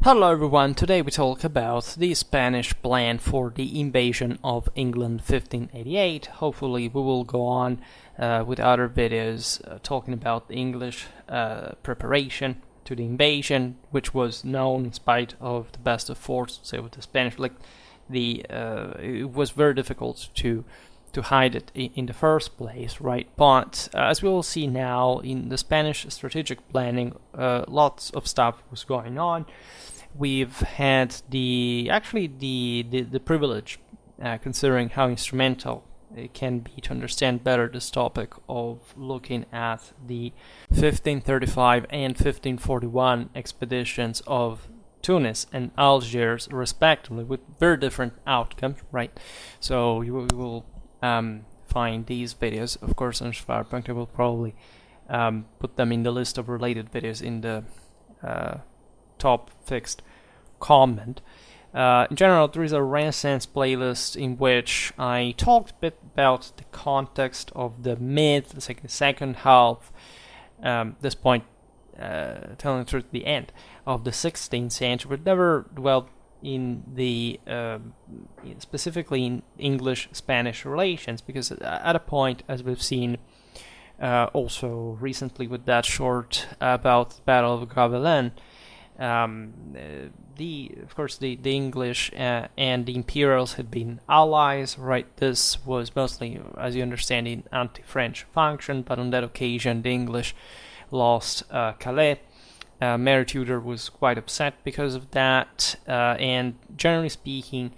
Hello everyone, today we talk about the Spanish plan for the invasion of England 1588. Hopefully we will go on with other videos talking about the English preparation to the invasion, which was known in spite of the best of force, say with the Spanish, it was very difficult to hide it in the first place, right? But as we will see now in the Spanish strategic planning, lots of stuff was going on. We've had the privilege, considering how instrumental it can be to understand better this topic, of looking at the 1535 and 1541 expeditions of Tunis and Algiers, respectively, with very different outcomes, right? So you will find these videos, of course, on Schwerpunkt. I will probably put them in the list of related videos in the top fixed comment. In general, there is a Renaissance playlist in which I talked a bit about the context of the the second half, this point, telling the truth, the end of the 16th century, but never dwelled in the specifically in English-Spanish relations, because at a point, as we've seen also recently with that short about the Battle of Gravellin, of course the English and the Imperials had been allies, right? This was mostly, as you understand, in anti-French function, but on that occasion the English lost Calais. Mary Tudor was quite upset because of that, and generally speaking,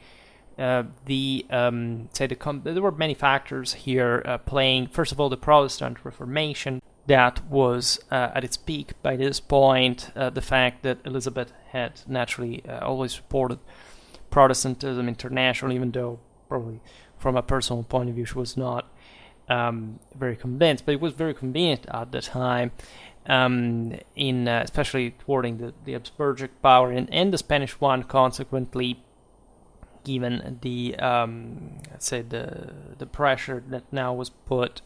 there were many factors here playing. First of all, the Protestant Reformation that was at its peak by this point. The fact that Elizabeth had naturally always supported Protestantism internationally, even though probably from a personal point of view she was not very convinced, but it was very convenient at the time, especially thwarting the Habsburgic power and the Spanish one, consequently, given the the pressure that now was put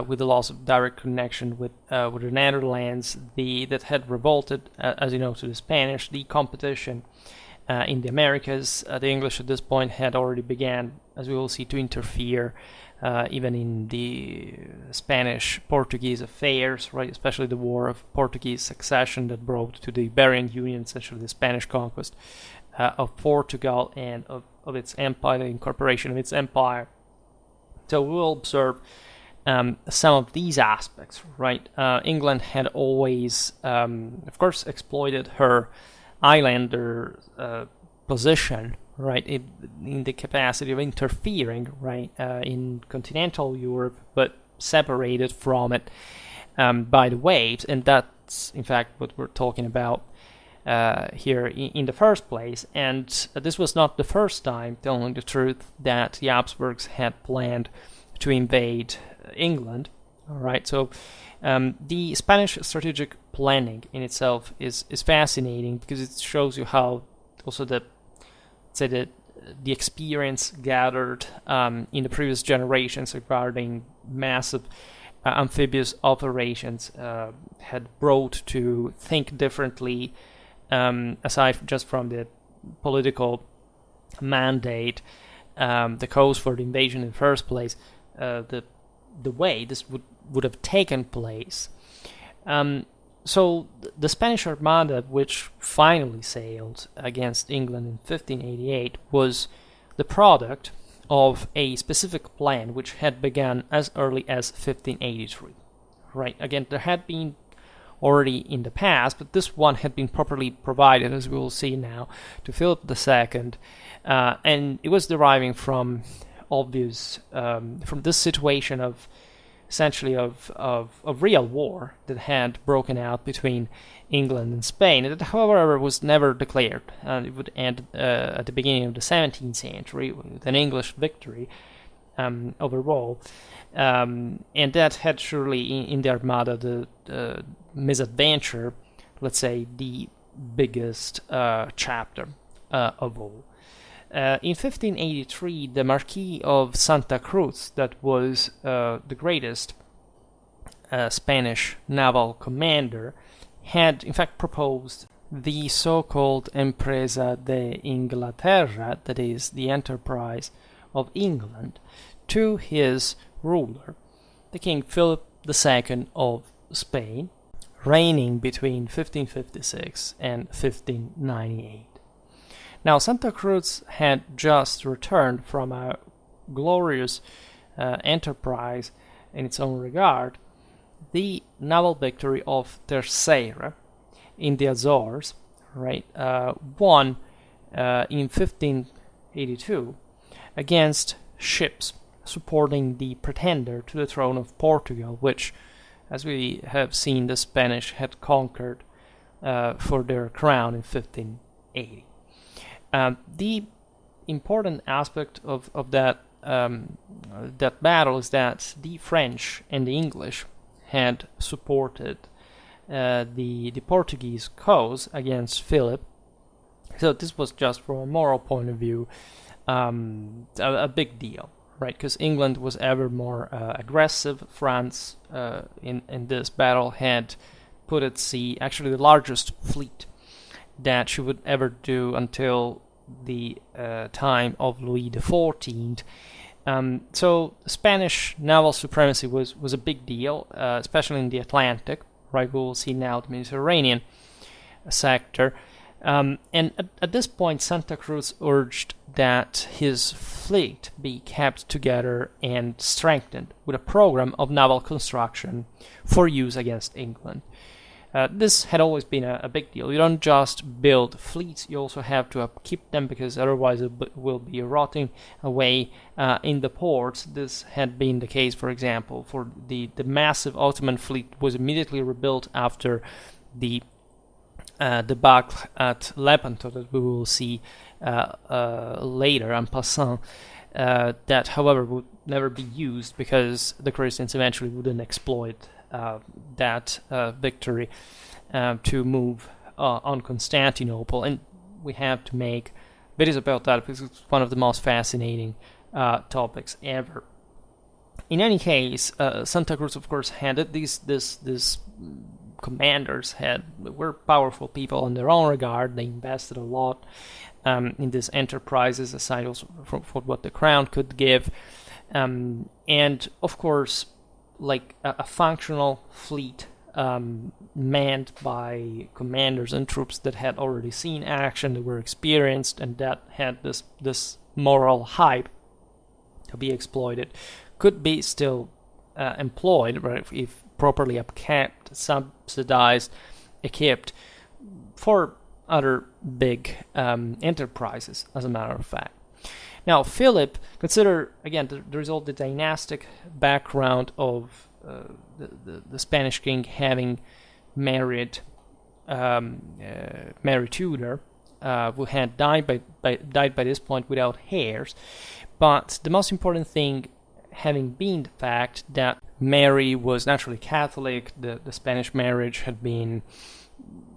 with the loss of direct connection with the Netherlands, that had revolted, as you know, to the Spanish. The competition in the Americas, the English at this point had already began, as we will see, to interfere even in the Spanish-Portuguese affairs, right? Especially the War of Portuguese Succession that brought to the Iberian Union, essentially the Spanish conquest of Portugal and of its empire, the incorporation of its empire. So we will observe some of these aspects, right? England had always, of course, exploited her islander position, right, in the capacity of interfering, right, in continental Europe, but separated from it by the waves, and that's in fact what we're talking about here in the first place. And this was not the first time, telling the truth, that the Habsburgs had planned to invade England. All right, so the Spanish strategic planning in itself is fascinating, because it shows you how also the experience gathered in the previous generations regarding massive amphibious operations had brought to think differently, aside just from the political mandate, the cause for the invasion in the first place, the way this would have taken place. So the Spanish Armada, which finally sailed against England in 1588, was the product of a specific plan which had begun as early as 1583. Right? Again, there had been already in the past, but this one had been properly provided, as we will see now, to Philip II, and it was deriving from from this situation of essentially of real war that had broken out between England and Spain, and that, however, was never declared. It would end at the beginning of the 17th century with an English victory overall, and that had surely in the Armada the misadventure, let's say, the biggest chapter of all. In 1583, the Marquis of Santa Cruz, that was the greatest Spanish naval commander, had in fact proposed the so-called Empresa de Inglaterra, that is, the enterprise of England, to his ruler, the King Philip II of Spain, reigning between 1556 and 1598. Now, Santa Cruz had just returned from a glorious enterprise in its own regard, the naval victory of Terceira in the Azores, right, won in 1582 against ships supporting the pretender to the throne of Portugal, which, as we have seen, the Spanish had conquered for their crown in 1580. The important aspect of that that battle is that the French and the English had supported the Portuguese cause against Philip. So this was, just from a moral point of view, a big deal, right? Because England was ever more aggressive. France, in this battle, had put at sea actually the largest fleet that she would ever do until the time of Louis XIV. So Spanish naval supremacy was a big deal, especially in the Atlantic, right? We will see now the Mediterranean sector. And at this point, Santa Cruz urged that his fleet be kept together and strengthened with a program of naval construction for use against England. This had always been a big deal. You don't just build fleets, you also have to upkeep them, because otherwise it will be rotting away in the ports. This had been the case, for example, for the massive Ottoman fleet was immediately rebuilt after the debacle at Lepanto that we will see later en passant, that however would never be used because the Christians eventually wouldn't exploit that victory to move on Constantinople. And we have to make videos about that because it's one of the most fascinating topics ever. In any case, Santa Cruz, of course, had it. These commanders were powerful people in their own regard. They invested a lot in these enterprises, aside also for what the crown could give. And of course, like a functional fleet manned by commanders and troops that had already seen action, that were experienced, and that had this moral hype to be exploited, could be still employed, right, if properly upkept, subsidized, equipped for other big enterprises, as a matter of fact. Now, Philip, consider, again, there is all the dynastic background of the Spanish king having married Mary Tudor, who had died by this point without heirs. But the most important thing having been the fact that Mary was naturally Catholic, the Spanish marriage had been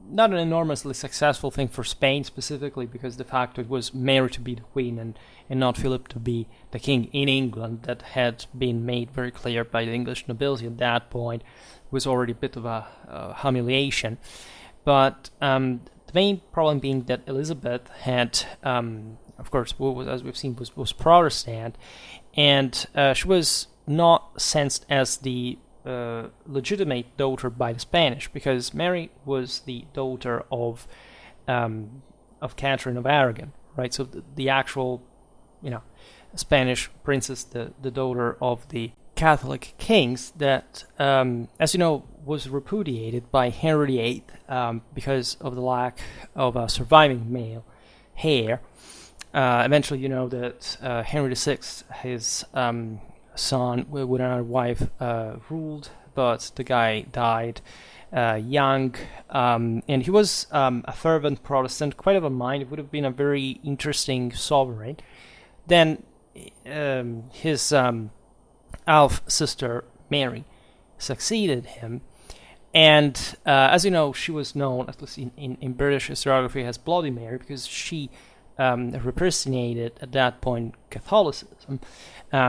not an enormously successful thing for Spain specifically, because the fact it was Mary to be the queen and not Philip to be the king in England, that had been made very clear by the English nobility at that point, was already a bit of a humiliation. But the main problem being that Elizabeth had, of course, as we've seen, was Protestant, and she was not sensed as the legitimate daughter by the Spanish, because Mary was the daughter of Catherine of Aragon, right? So the actual, Spanish princess, the daughter of the Catholic kings, that, as you know, was repudiated by Henry VIII because of the lack of a surviving male heir. Eventually, you know that Henry VI, his son with another wife, ruled, but the guy died young, and he was a fervent Protestant, quite of a mind. It would have been a very interesting sovereign. Then his half sister Mary succeeded him, and as you know, she was known, at least in British historiography, as Bloody Mary, because she representated at that point Catholicism.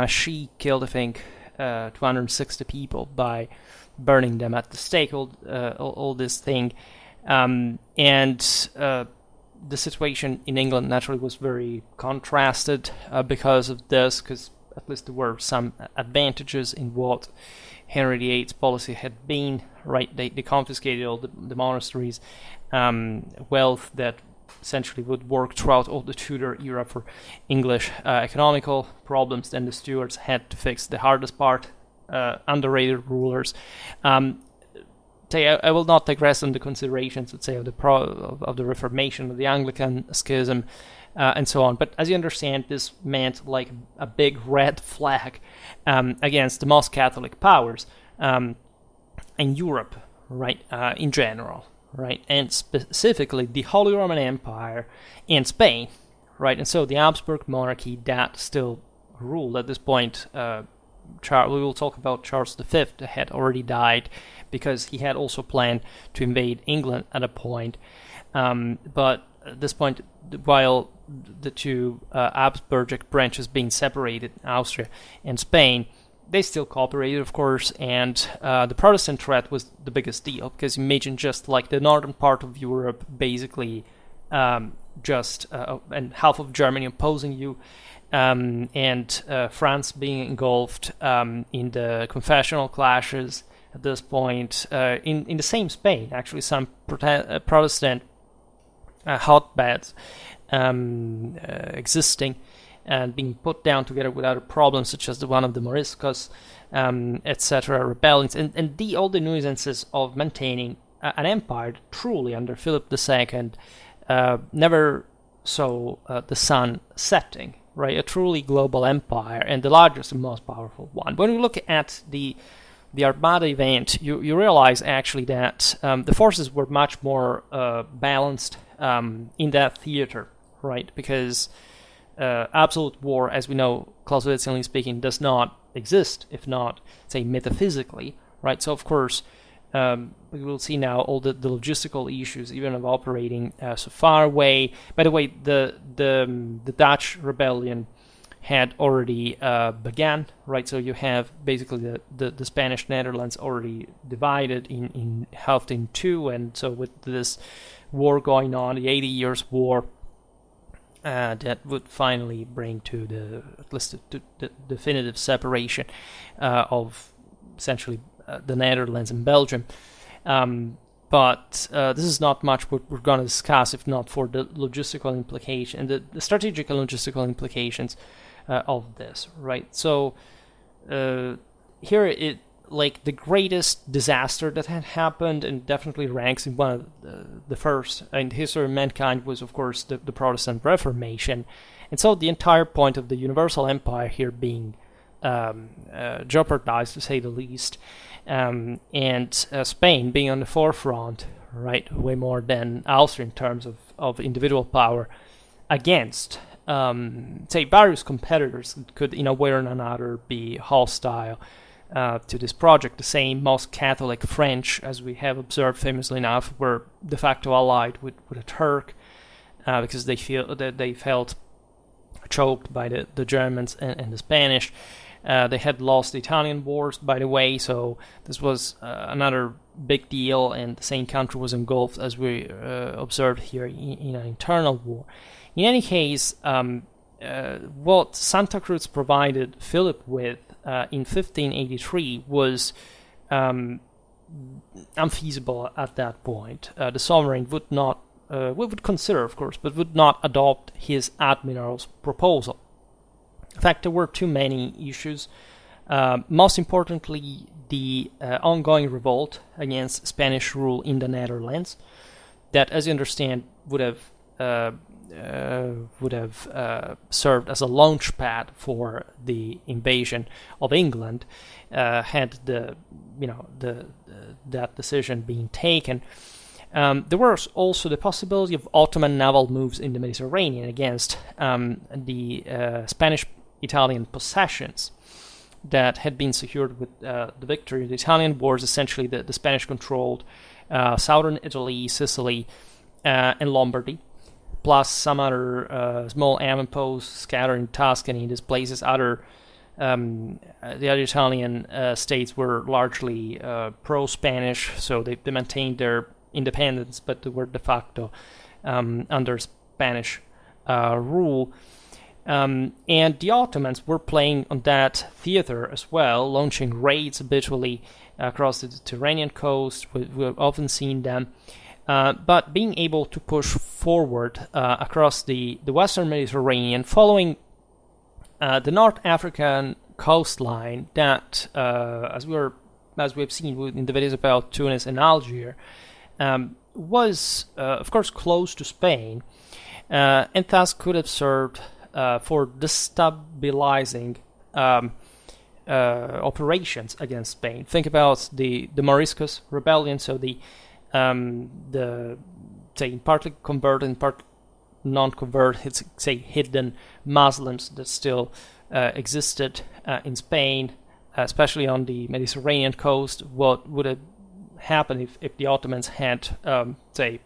She killed, I think, 260 people by burning them at the stake. All this thing And the situation in England naturally was very contrasted because of this, because at least there were some advantages in what Henry VIII's policy had been, right? They confiscated all the monasteries, wealth that essentially would work throughout all the Tudor era for English economical problems. Then the Stuarts had to fix the hardest part, underrated rulers. I will not digress on the considerations, let's say, of the Reformation, of the Anglican schism, and so on. But as you understand, this meant like a big red flag against the most Catholic powers in Europe, right, in general, right, and specifically the Holy Roman Empire and Spain, right. And so the Habsburg monarchy that still ruled at this point. We will talk about Charles V, that had already died, because he had also planned to invade England at a point. But at this point, while the two Habsburgic branches being separated, Austria and Spain, they still cooperated, of course, and the Protestant threat was the biggest deal, because imagine just like the northern part of Europe, basically and half of Germany opposing you, and France being engulfed in the confessional clashes at this point, in the same Spain, actually, some Protestant hotbeds existing and being put down together with other problems, such as the one of the Moriscos, etc., rebellions, and all the nuisances of maintaining an empire truly under Philip II never saw the sun setting, right? A truly global empire, and the largest and most powerful one. When we look at the Armada event, you realize actually that the forces were much more balanced in that theater, right? Because absolute war, as we know, Clausewitsianly speaking, does not exist, if not, say, metaphysically, right? So, of course, we will see now all the logistical issues, even of operating so far away. By the way, the Dutch rebellion had already began, right? So you have basically the Spanish Netherlands already divided in halved in two, and so with this war going on, the 80 Years' War, that would finally bring to at least the definitive separation of essentially the Netherlands and Belgium. But this is not much what we're going to discuss, if not for the logistical implication and the strategic and logistical implications of this, right? So here like the greatest disaster that had happened, and definitely ranks in one of the first in the history of mankind, was of course the Protestant Reformation. And so the entire point of the Universal Empire here being jeopardized, to say the least, and Spain being on the forefront, right, way more than Austria in terms of individual power, against say various competitors that could in a way or another be hostile to this project. The same most Catholic French, as we have observed famously enough, were de facto allied with a Turk because they felt choked by the Germans and the Spanish. They had lost the Italian wars, by the way, so this was another big deal, and the same country was engulfed, as we observed here, in an internal war. In any case, what Santa Cruz provided Philip with in 1583 was unfeasible at that point. The sovereign would not, we would consider, of course, but would not adopt his admiral's proposal. In fact, there were too many issues. Most importantly, the ongoing revolt against Spanish rule in the Netherlands, that, as you understand, would have served as a launch pad for the invasion of England, had that decision being taken. There was also the possibility of Ottoman naval moves in the Mediterranean against the Spanish-Italian possessions that had been secured with the victory of the Italian wars. Essentially, the Spanish-controlled southern Italy, Sicily, and Lombardy, plus some other small avamposts scattered in Tuscany. These places, the other Italian states were largely pro-Spanish, so they maintained their independence, but they were de facto under Spanish rule. And the Ottomans were playing on that theater as well, launching raids habitually across the Mediterranean coast. We've often seen them. But being able to push forward across the Western Mediterranean, following the North African coastline that, as we've seen in the videos about Tunis and Algiers, was, of course, close to Spain, and thus could have served for destabilizing operations against Spain. Think about the Moriscos rebellion, so the say partly converted and part non-converted, say hidden Muslims that still existed in Spain, especially on the Mediterranean coast. What would have happened if the Ottomans had, say,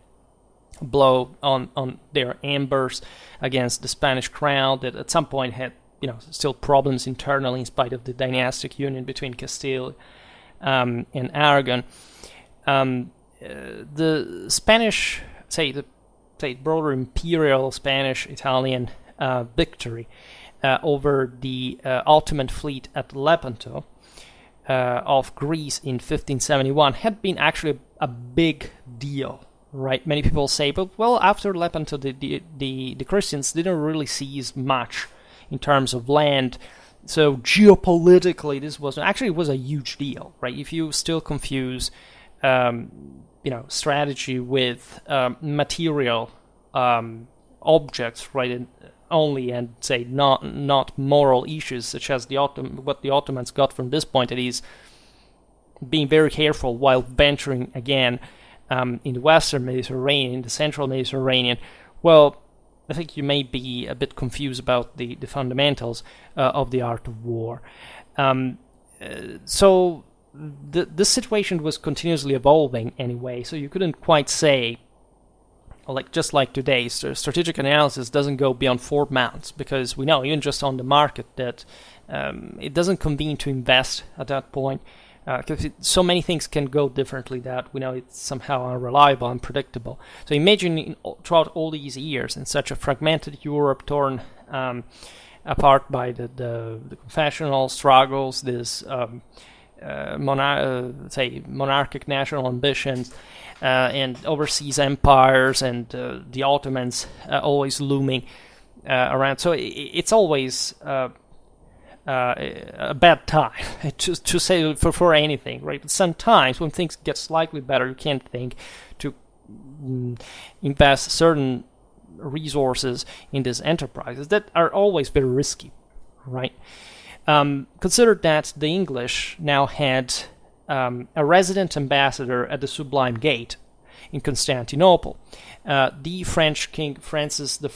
blow on their embers against the Spanish crown that at some point had, still problems internally in spite of the dynastic union between Castile and Aragon. The Spanish, the broader imperial Spanish-Italian victory over the Ottoman fleet at Lepanto of Greece in 1571 had been actually a big deal, right? Many people say, but well, after Lepanto, the Christians didn't really seize much in terms of land. So geopolitically, this was a huge deal, right? If you still confuse strategy with material objects, right, and say not moral issues, such as what the Ottomans got from this point, it is being very careful while venturing again in the Western Mediterranean, in the Central Mediterranean. Well, I think you may be a bit confused about the fundamentals of the art of war. So this situation was continuously evolving anyway, so you couldn't quite say, just like today, strategic analysis doesn't go beyond 4 months, because we know, even just on the market, that it doesn't convene to invest at that point, because so many things can go differently that we know it's somehow unreliable, unpredictable. So imagine throughout all these years, in such a fragmented Europe torn apart by the confessional struggles, this monarchic national ambitions, and overseas empires, and the Ottomans always looming around. So it's always a bad time to say for anything, right? But sometimes when things get slightly better, you can't think to invest certain resources in these enterprises that are always very risky, right? Consider that the English now had a resident ambassador at the Sublime Gate in Constantinople. The French King Francis I,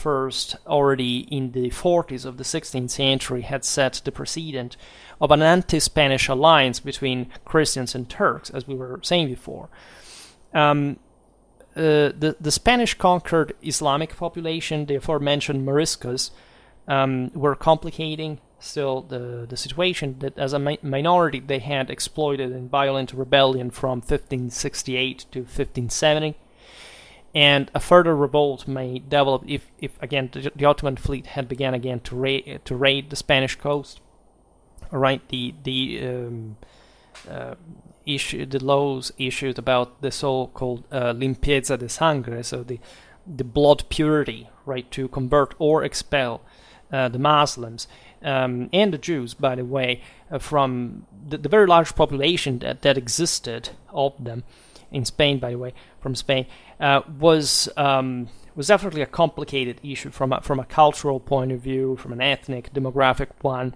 already in the 40s of the 16th century, had set the precedent of an anti-Spanish alliance between Christians and Turks, as we were saying before. The Spanish conquered Islamic population, the aforementioned Moriscos, were complicating still the situation that as a minority they had exploited in violent rebellion from 1568 to 1570, and a further revolt may develop if again the Ottoman fleet had begun again to raid the Spanish coast. Right, the laws issued about the so-called limpieza de sangre, so the blood purity, right, to convert or expel the Muslims and the Jews, by the way, from the very large population that existed of them in Spain, by the way, from Spain, was definitely a complicated issue from a cultural point of view, from an ethnic, demographic one,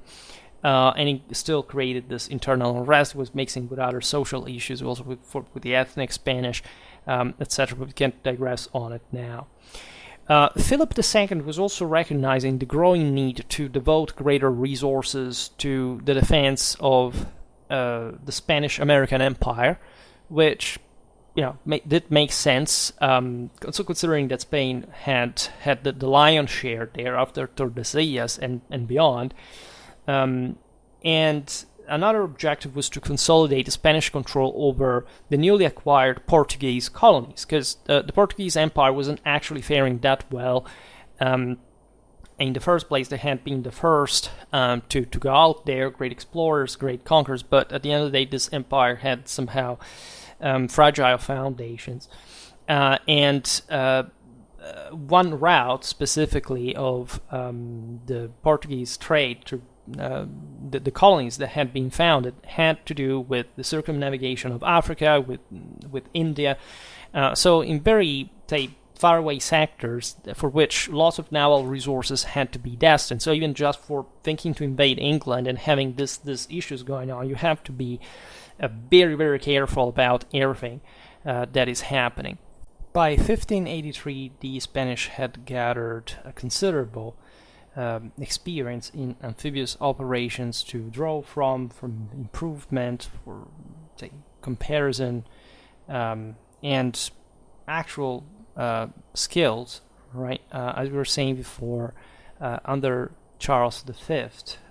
and it still created this internal unrest, was mixing with other social issues, also with the ethnic Spanish, etc. But we can't digress on it now. Philip II was also recognizing the growing need to devote greater resources to the defense of the Spanish-American Empire, which did make sense, also considering that Spain had the lion's share there after Tordesillas and beyond. And another objective was to consolidate the Spanish control over the newly acquired Portuguese colonies, because the Portuguese Empire wasn't actually faring that well. In the first place, they had been the first to go out there, great explorers, great conquerors, but at the end of the day, this empire had somehow fragile foundations. One route specifically of the Portuguese trade to the colonies that had been founded had to do with the circumnavigation of Africa, with India. So in very, say, faraway sectors for which lots of naval resources had to be destined. So even just for thinking to invade England and having these issues going on, you have to be very, very careful about everything that is happening. By 1583, the Spanish had gathered a considerable experience in amphibious operations to draw from improvement, for, say, comparison, and actual skills, right? As we were saying before, under Charles V,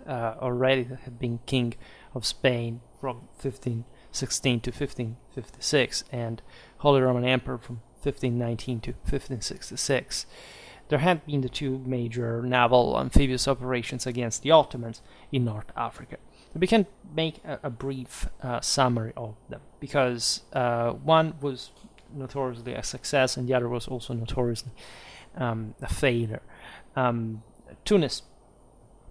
already had been King of Spain from 1516 to 1556, and Holy Roman Emperor from 1519 to 1566. There had been the two major naval amphibious operations against the Ottomans in North Africa. We can make a brief summary of them, because one was notoriously a success and the other was also notoriously a failure. Tunis,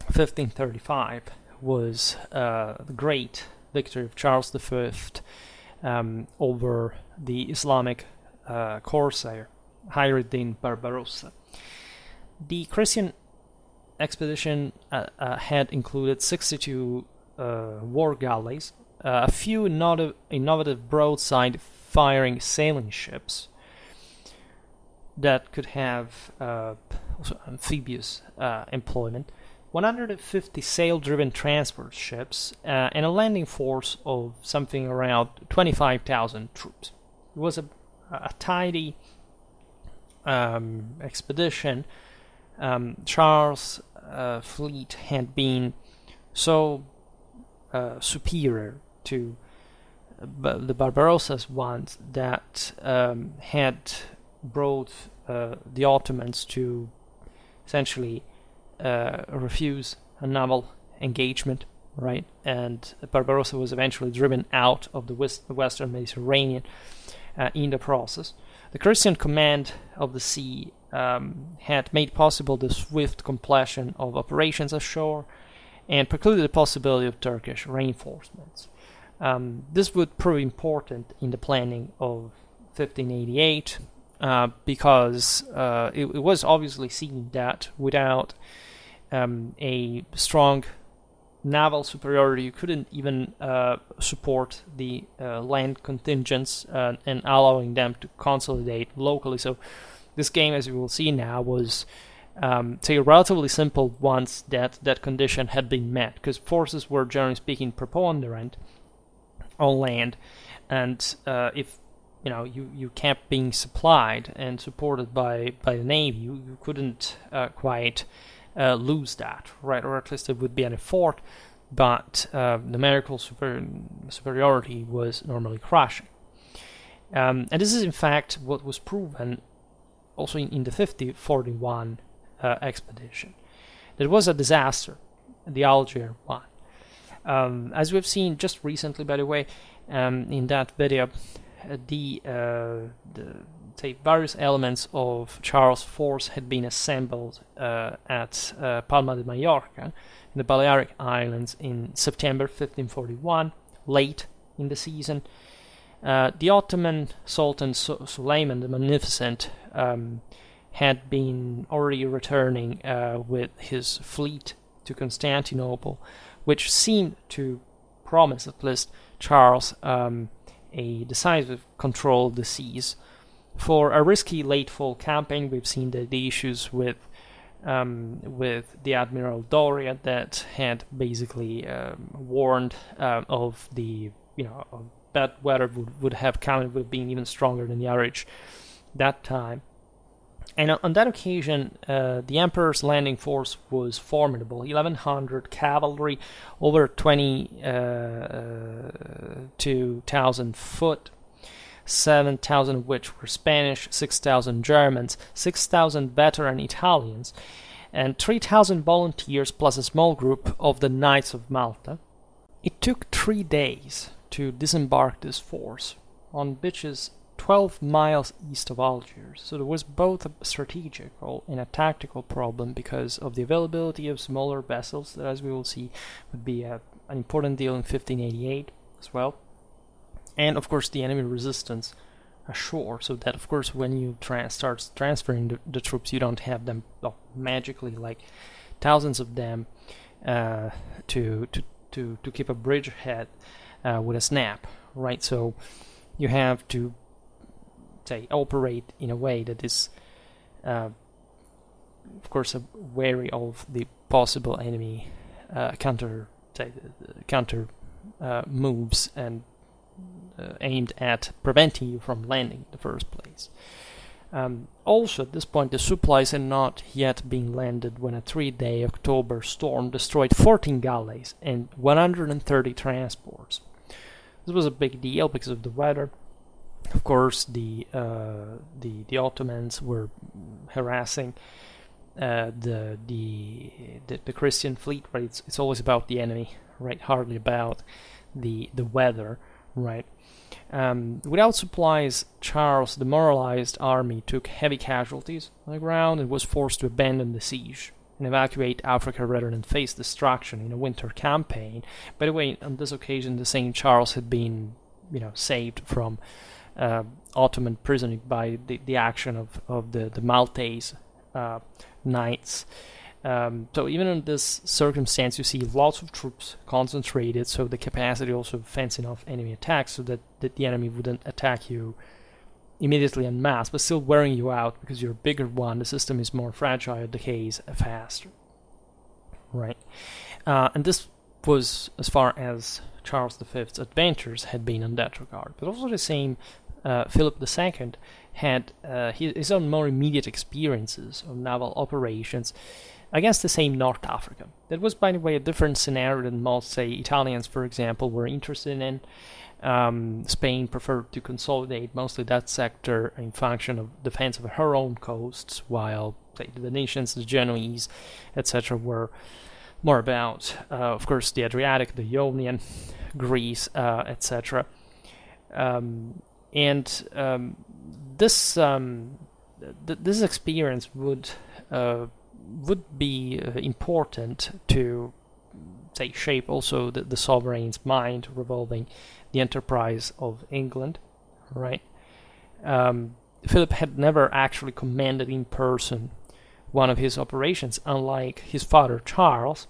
1535, was the great victory of Charles V over the Islamic corsair Hayreddin Barbarossa. The Christian expedition had included 62 war galleys, a few innovative broadside firing sailing ships that could have also amphibious employment, 150 sail-driven transport ships, and a landing force of something around 25,000 troops. It was a tidy expedition. Charles' fleet had been so superior to the Barbarossa's ones that had brought the Ottomans to essentially refuse a naval engagement, right? And Barbarossa was eventually driven out of the Western Mediterranean in the process. The Christian command of the sea had made possible the swift completion of operations ashore and precluded the possibility of Turkish reinforcements. This would prove important in the planning of 1588 because it was obviously seen that without a strong naval superiority, you couldn't even support the land contingents and allowing them to consolidate locally. So this game, as we will see now, was relatively simple once that condition had been met, because forces were generally speaking preponderant on land, and if you kept being supplied and supported by the navy, you couldn't quite lose that, right? Or at least it would be an effort, but numerical superiority was normally crushing. And this is in fact what was proven also in the 1541 expedition. There was a disaster, the Algiers one. As we've seen just recently, by the way, in that video, the various elements of Charles' force had been assembled at Palma de Mallorca, in the Balearic Islands, in September 1541, late in the season. The Ottoman Sultan Suleiman the Magnificent had been already returning with his fleet to Constantinople, which seemed to promise at least Charles a decisive control of the seas. For a risky late fall campaign, we've seen the issues with the Admiral Doria that had basically warned of the of bad weather would have come. It would have been even stronger than the average that time. And on that occasion, the Emperor's landing force was formidable: 1,100 cavalry, over 22,000 foot, 7,000 of which were Spanish, 6,000 Germans, 6,000 veteran Italians, and 3,000 volunteers plus a small group of the Knights of Malta. It took 3 days to disembark this force on beaches 12 miles east of Algiers. So there was both a strategic and a tactical problem because of the availability of smaller vessels that, as we will see, would be an important deal in 1588 as well. And of course the enemy resistance ashore, so that of course when you start transferring the troops, you don't have them magically, like thousands of them, to keep a bridgehead with a snap, right? So you have to operate in a way that is, of course, wary of the possible enemy counter moves and aimed at preventing you from landing in the first place. Also, at this point, the supplies had not yet been landed when a 3-day October storm destroyed 14 galleys and 130 transports. This was a big deal because of the weather. Of course, the Ottomans were harassing the Christian fleet, right? It's always about the enemy, right? Hardly about the weather, right? Without supplies, Charles' demoralized army took heavy casualties on the ground and was forced to abandon the siege and evacuate Africa rather than face destruction in a winter campaign. By the way, on this occasion, the St. Charles had been, saved from Ottoman prison by the action of the Maltese knights. So even in this circumstance, you see lots of troops concentrated, so the capacity also of fencing off enemy attacks so that the enemy wouldn't attack you immediately en masse, but still wearing you out because you're a bigger one, the system is more fragile, decays faster. Right? And this was as far as Charles V's adventures had been in that regard. But also the same Philip II had his own more immediate experiences of naval operations against the same North Africa. That was, by the way, a different scenario than most, say, Italians, for example, were interested in. Spain preferred to consolidate mostly that sector in function of defense of her own coasts, while, say, the Venetians, the Genoese, etc., were more about, of course, the Adriatic, the Ionian, Greece, etc. This experience would be important to, say, shape also the sovereign's mind revolving the enterprise of England, right? Philip had never actually commanded in person one of his operations, unlike his father Charles,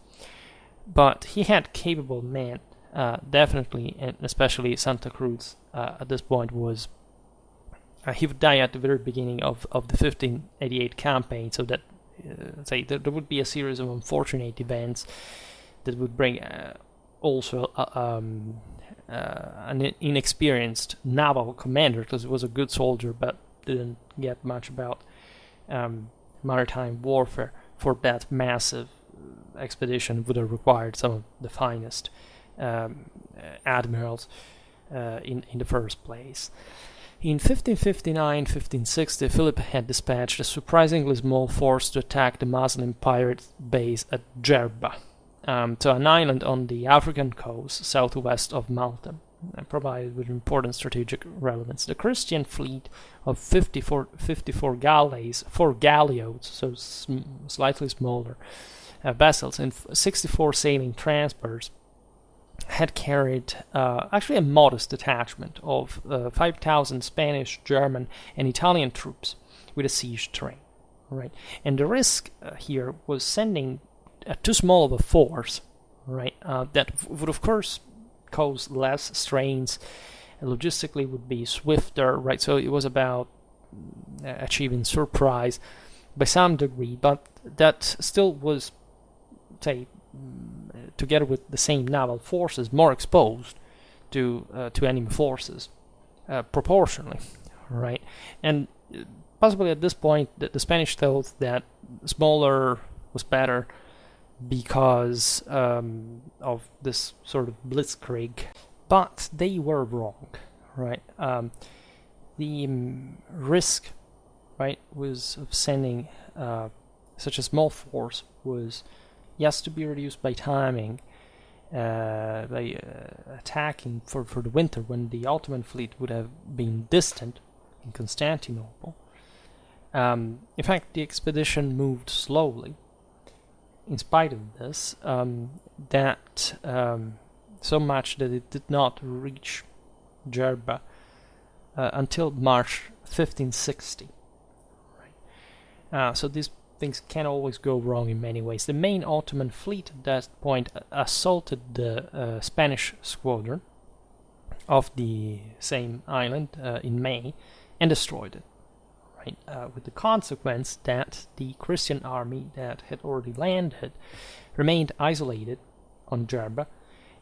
but he had capable men, definitely, and especially Santa Cruz at this point was. He would die at the very beginning of the 1588 campaign, so that there would be a series of unfortunate events that would bring also an inexperienced naval commander, because he was a good soldier but didn't get much about maritime warfare. For that massive expedition would have required some of the finest admirals in the first place. In 1559-1560, Philip had dispatched a surprisingly small force to attack the Muslim pirate base at Jerba, to an island on the African coast southwest of Malta, and provided with important strategic relevance. The Christian fleet of 54 galleys, 4 galleots, so slightly smaller vessels, and 64 sailing transports had carried actually a modest detachment of 5,000 Spanish, German, and Italian troops with a siege train, right? And the risk here was sending too small of a force, right? That would of course cause less strains, logistically would be swifter, right? So it was about achieving surprise by some degree, but that still was, say, together with the same naval forces, more exposed to enemy forces proportionally, right? And possibly at this point the Spanish thought that smaller was better because of this sort of blitzkrieg, but they were wrong, right? The risk, right, was of sending such a small force was, yes, to be reduced by timing, by attacking for the winter when the Ottoman fleet would have been distant in Constantinople. In fact, the expedition moved slowly. In spite of this, so much that it did not reach Jerba until March 1560. Right? So these things can always go wrong in many ways. The main Ottoman fleet at that point assaulted the Spanish squadron of the same island in May and destroyed it. Right? With the consequence that the Christian army that had already landed remained isolated on Jerba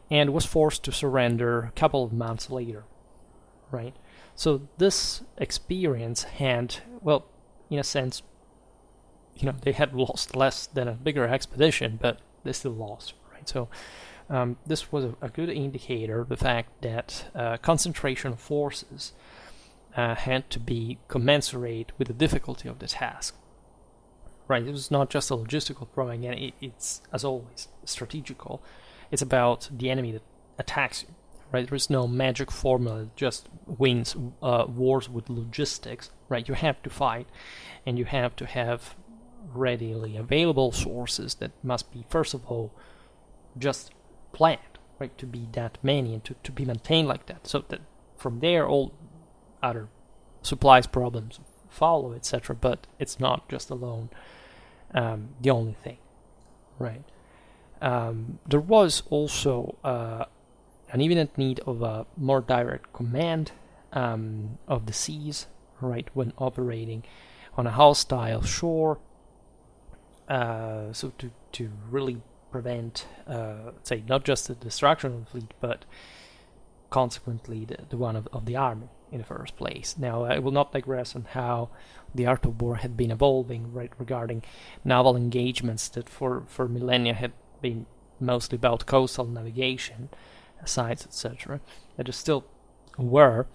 and was forced to surrender a couple of months later. Right? So this experience had, well, in a sense, they had lost less than a bigger expedition, but they still lost. Right? So this was a good indicator of the fact that concentration of forces had to be commensurate with the difficulty of the task. Right? It was not just a logistical problem. Again, it's, as always, strategical. It's about the enemy that attacks you. Right? There's no magic formula that just wins wars with logistics. Right? You have to fight, and you have to have readily available sources that must be, first of all, just planned, right? To be that many and to be maintained like that. So that from there, all other supplies problems follow, etc. But it's not just alone the only thing, right? There was also an evident need of a more direct command of the seas, right, when operating on a hostile shore. So to really prevent, say, not just the destruction of the fleet, but consequently the one of the army in the first place. Now, I will not digress on how the art of war had been evolving, right, regarding naval engagements that for millennia had been mostly about coastal navigation, sites, etc. That still were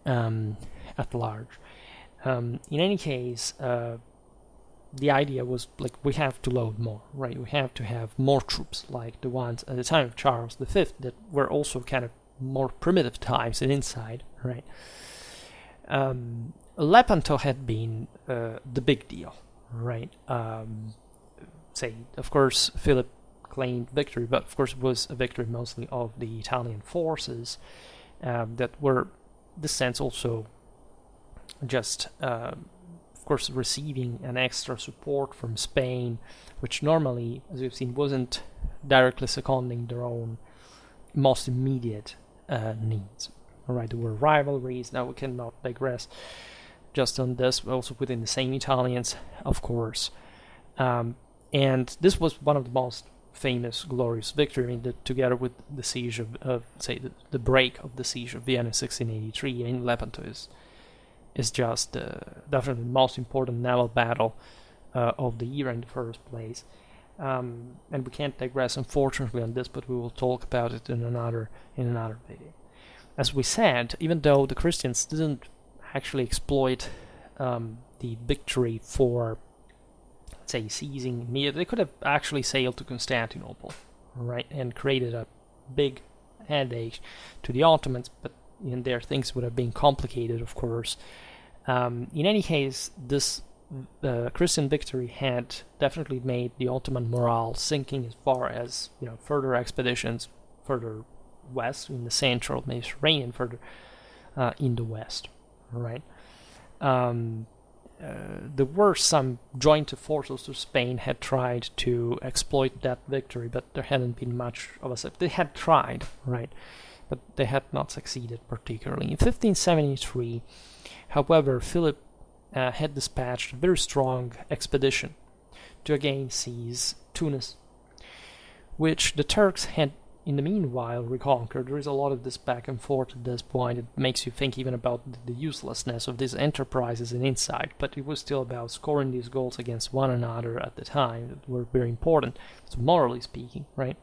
at large. In any case, the idea was like we have to load more, right? We have to have more troops like the ones at the time of Charles V that were also kind of more primitive times and inside, right? Lepanto had been the big deal, right? Say, of course, Philip claimed victory, but of course it was a victory mostly of the Italian forces that were, in this sense, also just, of course, receiving an extra support from Spain, which normally, as we've seen, wasn't directly seconding their own most immediate needs. All right, there were rivalries. Now we cannot digress just on this, but also within the same Italians, of course. And this was one of the most famous, glorious victory. I mean, together with the siege of say, the break of the siege of Vienna in 1683. I mean, Lepanto is just definitely the most important naval battle of the year in the first place. And we can't digress, unfortunately, on this, but we will talk about it in another video. As we said, even though the Christians didn't actually exploit the victory for, say, seizing immediately, they could have actually sailed to Constantinople, right, and created a big headache to the Ottomans, but in there things would have been complicated, of course. In any case, this Christian victory had definitely made the Ottoman morale sinking as far as further expeditions further west in the central Mediterranean, further in the west, right? There were some joint forces to Spain had tried to exploit that victory, but there hadn't been much of a success. They had tried, right, but they had not succeeded particularly. In 1573, however, Philip had dispatched a very strong expedition to again seize Tunis, which the Turks had in the meanwhile reconquer. There is a lot of this back and forth at this point. It makes you think even about the uselessness of these enterprises and insight, but it was still about scoring these goals against one another at the time that were very important, so morally speaking, right?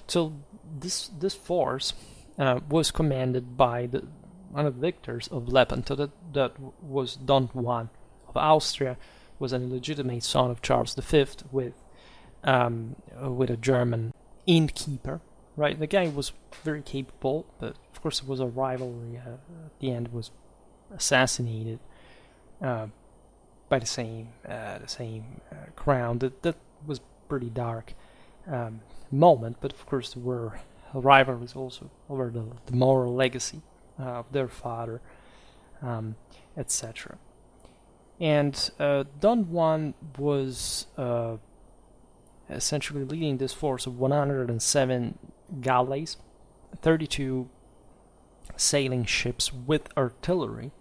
So this force was commanded by one of the victors of Lepanto, that was Don Juan of Austria, was an illegitimate son of Charles V with a German innkeeper, right? The guy was very capable, but of course it was a rivalry. At the end, was assassinated by the same crown. That was pretty dark moment, but of course there were rivalries also over the moral legacy of their father, etc. And Don Juan was essentially leading this force of 107 galleys, 32 sailing ships with artillery,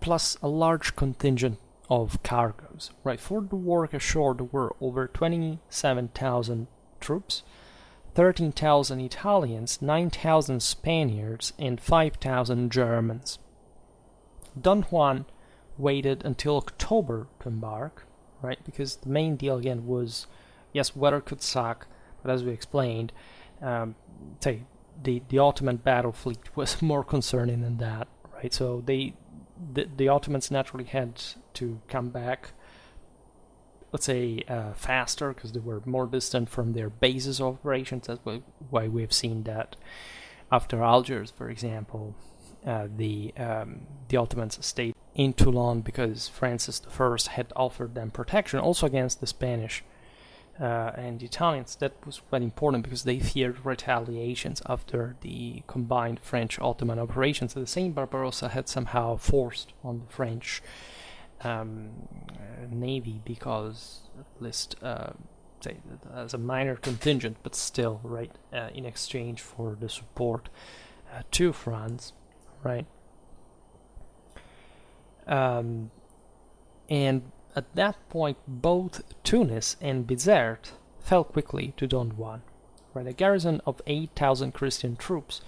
plus a large contingent of cargoes. Right, for the work ashore there were over 27,000 troops, 13,000 Italians, 9,000 Spaniards, and 5,000 Germans. Don Juan waited until October to embark, right? Because the main deal again was, yes, weather could suck, but as we explained, the Ottoman battle fleet was more concerning than that, right? So the Ottomans naturally had to come back, let's say, faster, because they were more distant from their bases of operations. That's why we've seen that after Algiers, for example, the Ottomans stayed in Toulon because Francis I had offered them protection also against the Spanish and the Italians. That was quite important because they feared retaliations after the combined French-Ottoman operations. So the same Barbarossa had somehow forced on the French navy, because at least say as a minor contingent, but still, right, in exchange for the support to France, right? And at that point, both Tunis and Bizerte fell quickly to Don Juan. Right, a garrison of 8,000 Christian troops,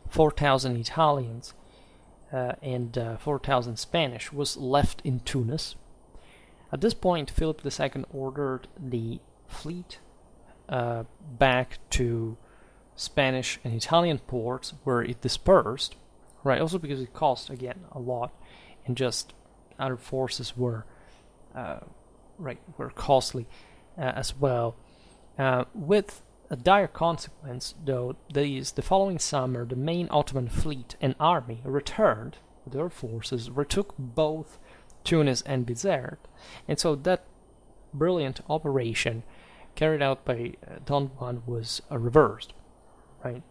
4,000 Italians, and 4,000 Spanish was left in Tunis. At this point, Philip II ordered the fleet back to Spanish and Italian ports, where it dispersed, right? Also because it cost, again, a lot, and just other forces were costly as well. With a dire consequence, though, the following summer, the main Ottoman fleet and army returned with their forces, retook both Tunis and Bizerte, and so that brilliant operation carried out by Don Juan was reversed, right?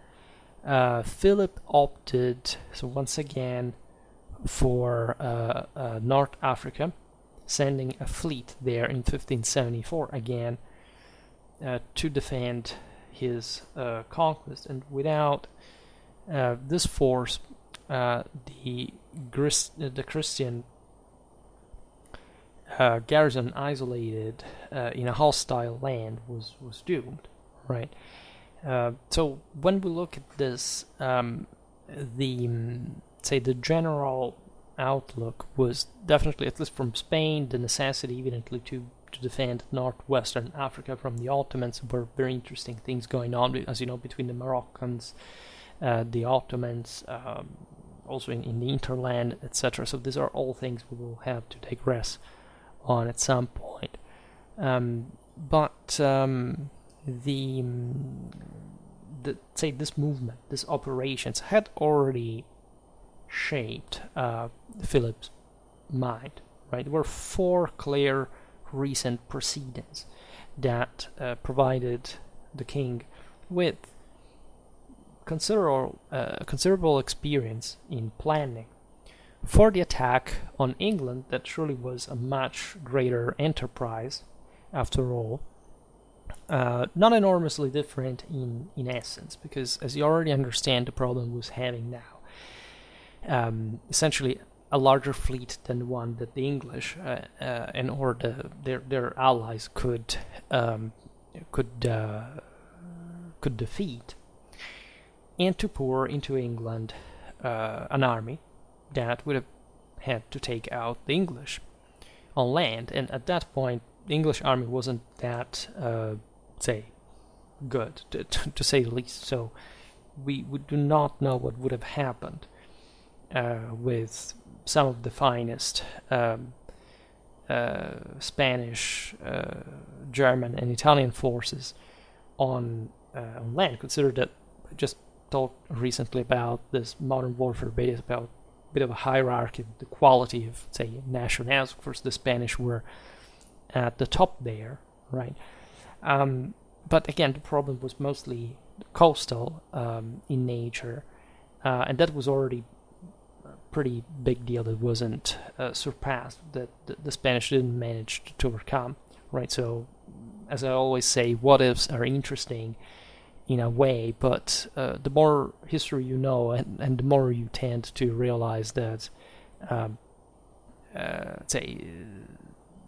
Philip opted, so once again, for North Africa, sending a fleet there in 1574 again to defend his conquest. And without this force, the Christian garrison isolated in a hostile land was doomed, right? So when we look at this, the general outlook was definitely, at least from Spain, the necessity evidently to defend northwestern Africa from the Ottomans. Were very interesting things going on, as you know, between the Moroccans, the Ottomans, also in the interland, etc. So these are all things we will have to digress on at some point. But this movement, these operations had already shaped Philip's mind, right? There were 4 clear recent precedents that provided the king with considerable experience in planning for the attack on England. That surely was a much greater enterprise, after all. Not enormously different in essence, because as you already understand, the problem was having now essentially a larger fleet than the one that the English or their allies could could defeat, and to pour into England an army that would have had to take out the English on land. And at that point, the English army wasn't that, say, good, to say the least. So we do not know what would have happened with some of the finest Spanish, German, and Italian forces on land. Consider that I just talked recently about this modern warfare bit, about a bit of a hierarchy, the quality of, say, nationals. Of course, the Spanish were at the top there, right? But again, the problem was mostly coastal in nature, and that was already a pretty big deal that wasn't surpassed, that the Spanish didn't manage to overcome, right? So, as I always say, what ifs are interesting in a way, but the more history you know, and the more you tend to realize that,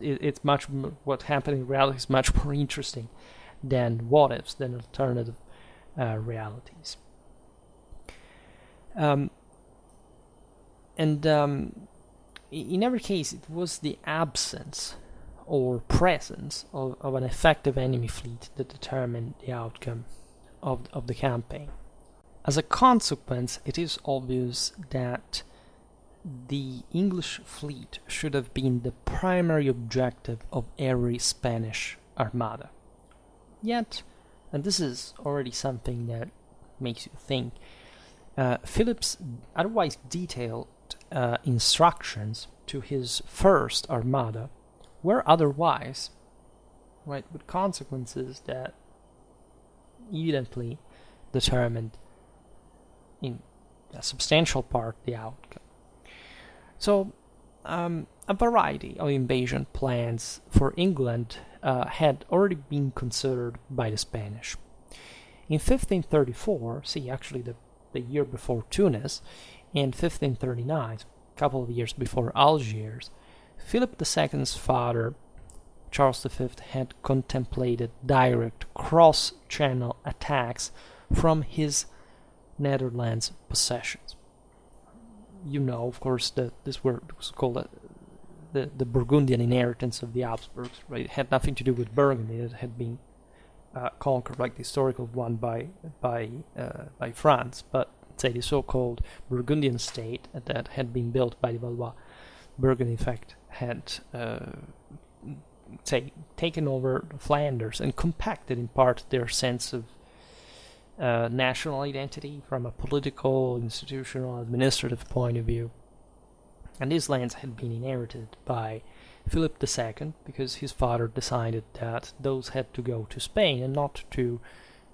it's much what happened in reality is much more interesting than what ifs, than alternative realities. In every case, it was the absence or presence of an effective enemy fleet that determined the outcome of the campaign. As a consequence, it is obvious that the English fleet should have been the primary objective of every Spanish armada. Yet, and this is already something that makes you think, Philip's otherwise detailed instructions to his first armada were otherwise, right, with consequences that evidently determined in a substantial part the outcome. So, a variety of invasion plans for England had already been considered by the Spanish. In 1534, see, actually the year before Tunis, and 1539, a couple of years before Algiers, Philip II's father, Charles V, had contemplated direct cross-channel attacks from his Netherlands possessions. You know, of course, that this was called the Burgundian inheritance of the Habsburgs. Right? It had nothing to do with Burgundy. It had been conquered, like the historical one, by France. But say the so-called Burgundian state that had been built by the Valois. Burgundy, in fact, had taken over Flanders and compacted in part their sense of national identity from a political, institutional, administrative point of view. And these lands had been inherited by Philip II because his father decided that those had to go to Spain and not to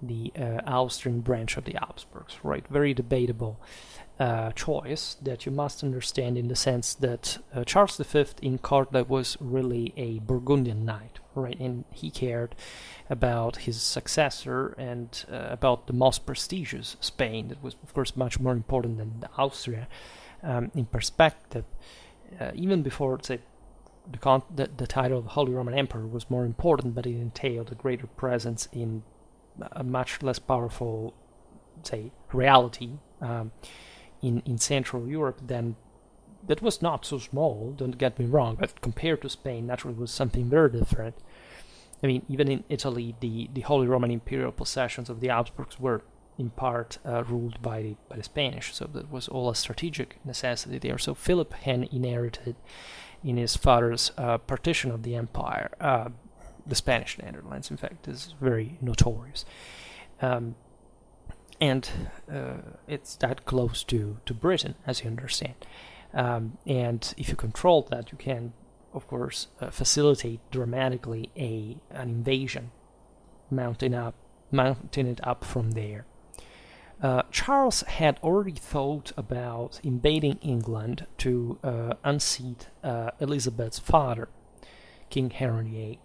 the Austrian branch of the Habsburgs, right? Very debatable choice that you must understand in the sense that Charles V in Corda was really a Burgundian knight, right? And he cared about his successor and about the most prestigious Spain, that was, of course, much more important than Austria in perspective. Even before, say, the title of Holy Roman Emperor was more important, but it entailed a greater presence in a much less powerful, say, reality in Central Europe than that was not so small, don't get me wrong, but compared to Spain, naturally was something very different. I mean, even in Italy, the Holy Roman Imperial possessions of the Habsburgs were in part ruled by the Spanish, so that was all a strategic necessity there. So Philip had inherited in his father's partition of the empire, the Spanish Netherlands, in fact, is very notorious. And it's that close to Britain, as you understand. And if you control that, you can, of course, facilitate dramatically an invasion, mounting it up from there. Charles had already thought about invading England to unseat Elizabeth's father, King Henry VIII.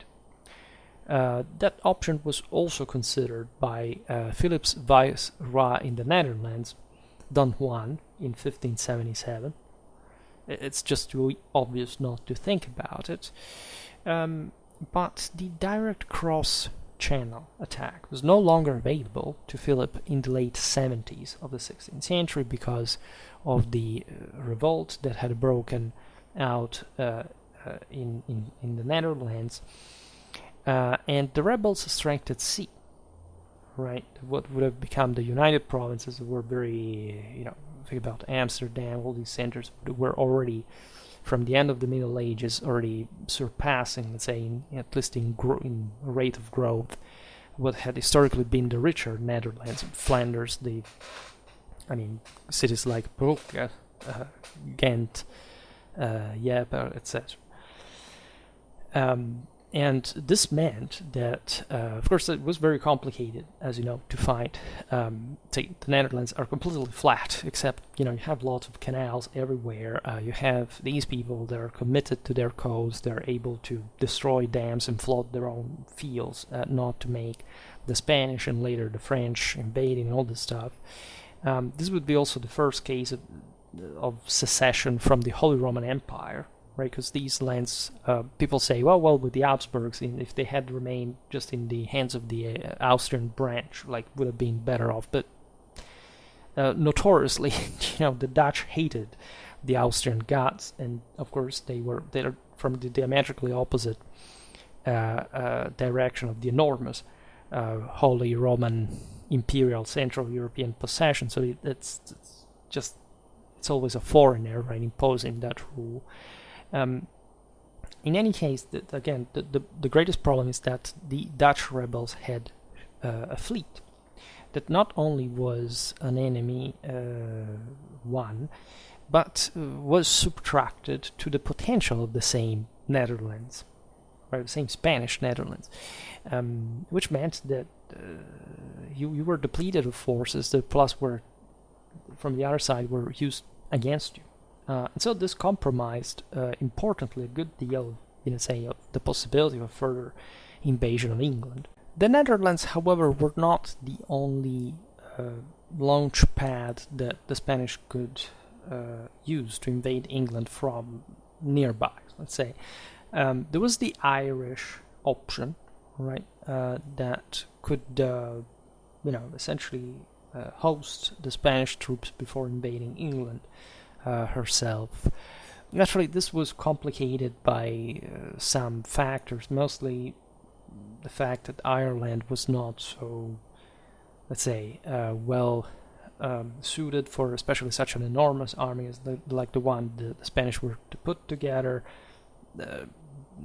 That option was also considered by Philip's viceroy in the Netherlands, Don Juan, in 1577. It's just too obvious not to think about it. But the direct cross Channel attack was no longer available to Philip in the late 70s of the 16th century because of the revolt that had broken out in the Netherlands, and the rebels' strength at sea, right? What would have become the United Provinces were very, think about Amsterdam, all these centers were already, from the end of the Middle Ages, already surpassing, let's say, at least in rate of growth, what had historically been the richer Netherlands, Flanders, cities like Brugge, Ghent, Ypres, etc. And this meant that, of course, it was very complicated, as you know, to find. The Netherlands are completely flat, except, you have lots of canals everywhere. You have these people that are committed to their cause. They're able to destroy dams and flood their own fields, not to make the Spanish and later the French invading and all this stuff. This would be also the first case of secession from the Holy Roman Empire, right? Because these lands, people say, well, with the Habsburgs, if they had remained just in the hands of the Austrian branch, would have been better off. But notoriously, the Dutch hated the Austrian gods, and of course they're from the diametrically opposite direction of the enormous Holy Roman Imperial Central European possession. So it's always a foreigner, right, imposing that rule. In any case, the greatest problem is that the Dutch rebels had a fleet that not only was an enemy one, but was subtracted to the potential of the same Netherlands, right, the same Spanish Netherlands, which meant that you were depleted of forces that plus were from the other side were used against you. And so this compromised, importantly, a good deal, of the possibility of a further invasion of England. The Netherlands, however, were not the only launch pad that the Spanish could use to invade England from nearby, let's say. There was the Irish option, right, that could, essentially host the Spanish troops before invading England herself. Naturally, this was complicated by some factors, mostly the fact that Ireland was not so, let's say, well suited for especially such an enormous army as the one the Spanish were to put together.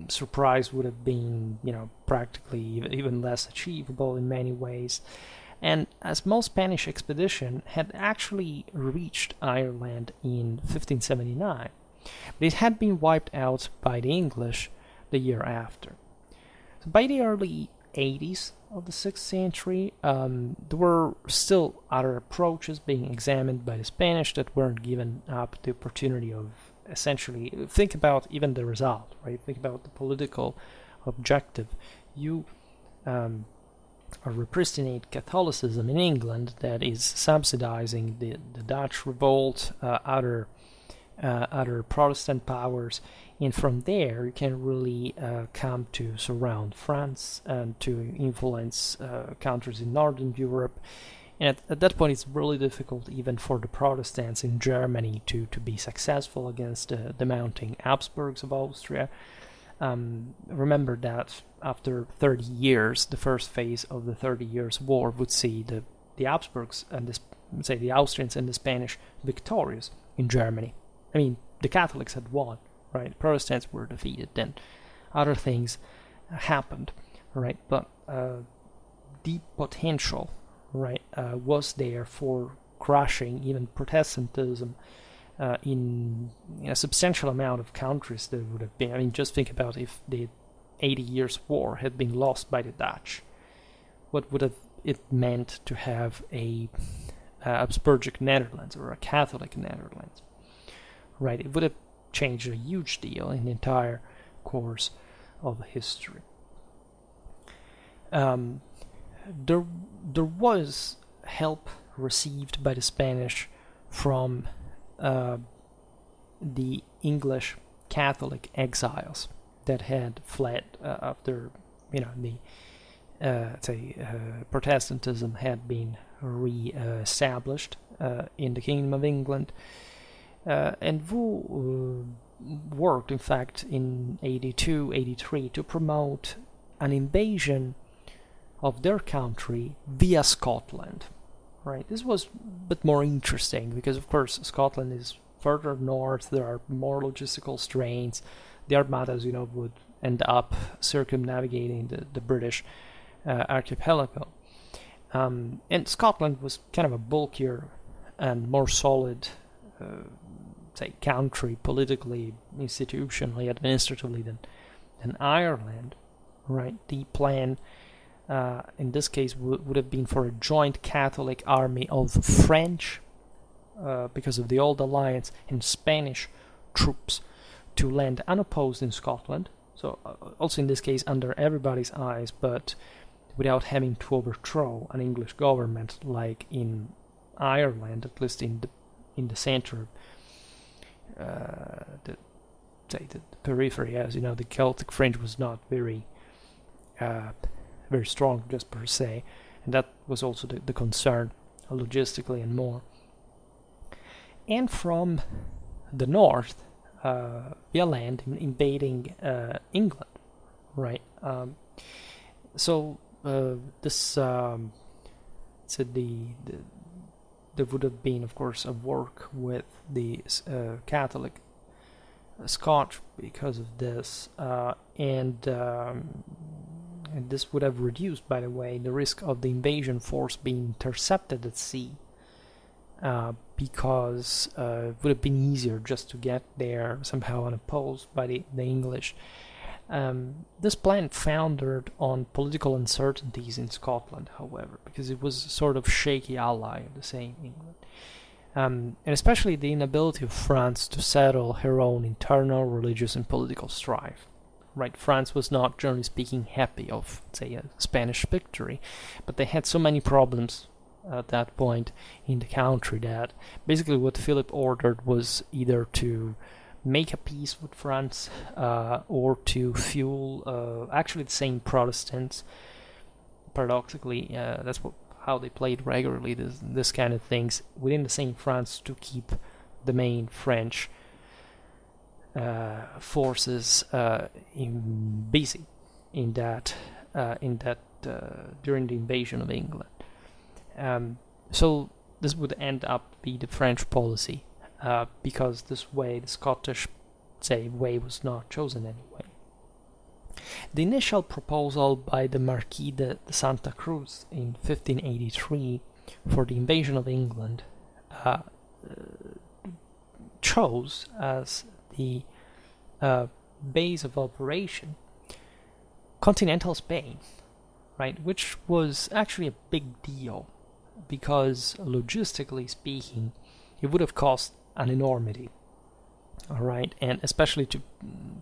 Surprise would have been, practically even less achievable in many ways. And a small Spanish expedition had actually reached Ireland in 1579, but it had been wiped out by the English the year after. So by the early 80s of the 6th century, there were still other approaches being examined by the Spanish that weren't given up the opportunity of essentially, think about even the result, right? Think about the political objective. You repristinate Catholicism in England that is subsidizing the Dutch revolt, other Protestant powers, and from there you can really come to surround France and to influence countries in Northern Europe. And at that point it's really difficult even for the Protestants in Germany to be successful against the mounting Habsburgs of Austria. Remember that after 30 years, the first phase of the 30 Years' War would see the Habsburgs and the Austrians and the Spanish victorious in Germany. I mean, the Catholics had won, right? The Protestants were defeated. Then other things happened, right? But the potential, right, was there for crushing even Protestantism in a substantial amount of countries. There would have been, just think about if the 80 Years' War had been lost by the Dutch. What would have it meant to have a Habsburgic Netherlands or a Catholic Netherlands? Right, it would have changed a huge deal in the entire course of history. There was help received by the Spanish from the English Catholic exiles that had fled after the Protestantism had been re-established in the Kingdom of England, and Wu worked, in fact, in 82, 83 to promote an invasion of their country via Scotland. Right, this was a bit more interesting because, of course, Scotland is further north. There are more logistical strains. The Armada, as you know, would end up circumnavigating the British archipelago. And Scotland was kind of a bulkier and more solid, country politically, institutionally, administratively than Ireland. Right, the plan in this case would have been for a joint Catholic army of French, because of the old alliance, and Spanish troops to land unopposed in Scotland. So also in this case under everybody's eyes, but without having to overthrow an English government like in Ireland, at least in the center, the periphery. As you know, the Celtic French was not very strong just per se, and that was also the concern logistically and more. And from the north, via land, invading England, right? So this there would have been, of course, a work with the Catholic Scotch because of this, and this would have reduced, by the way, the risk of the invasion force being intercepted at sea, because it would have been easier just to get there somehow unopposed by the English. This plan foundered on political uncertainties in Scotland, however, because it was a sort of shaky ally of the same England. And especially the inability of France to settle her own internal religious and political strife. Right, France was not, generally speaking, happy of, say, a Spanish victory, but they had so many problems at that point in the country that basically what Philip ordered was either to make a peace with France or to fuel actually the same Protestants. Paradoxically, that's how they played regularly, this kind of things within the same France to keep the main French forces busy in that during the invasion of England. So this would end up be the French policy, because this way the Scottish way was not chosen anyway. The initial proposal by the Marquis de Santa Cruz in 1583 for the invasion of England chose as the base of operation continental Spain, right? Which was actually a big deal because logistically speaking, it would have cost an enormity. All right, and especially to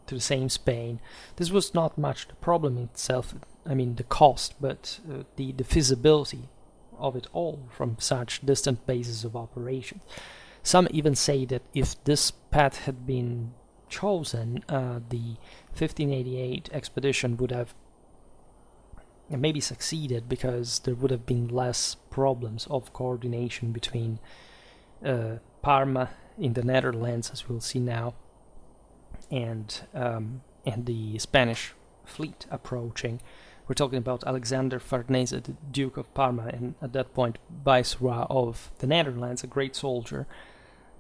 the same Spain, this was not much the problem itself. I mean, the cost, but the feasibility of it all from such distant bases of operations. Some even say that if this path had been chosen, the 1588 expedition would have maybe succeeded because there would have been less problems of coordination between Parma in the Netherlands, as we'll see now, and the Spanish fleet approaching. We're talking about Alexander Farnese, the Duke of Parma, and at that point Viceroy of the Netherlands, a great soldier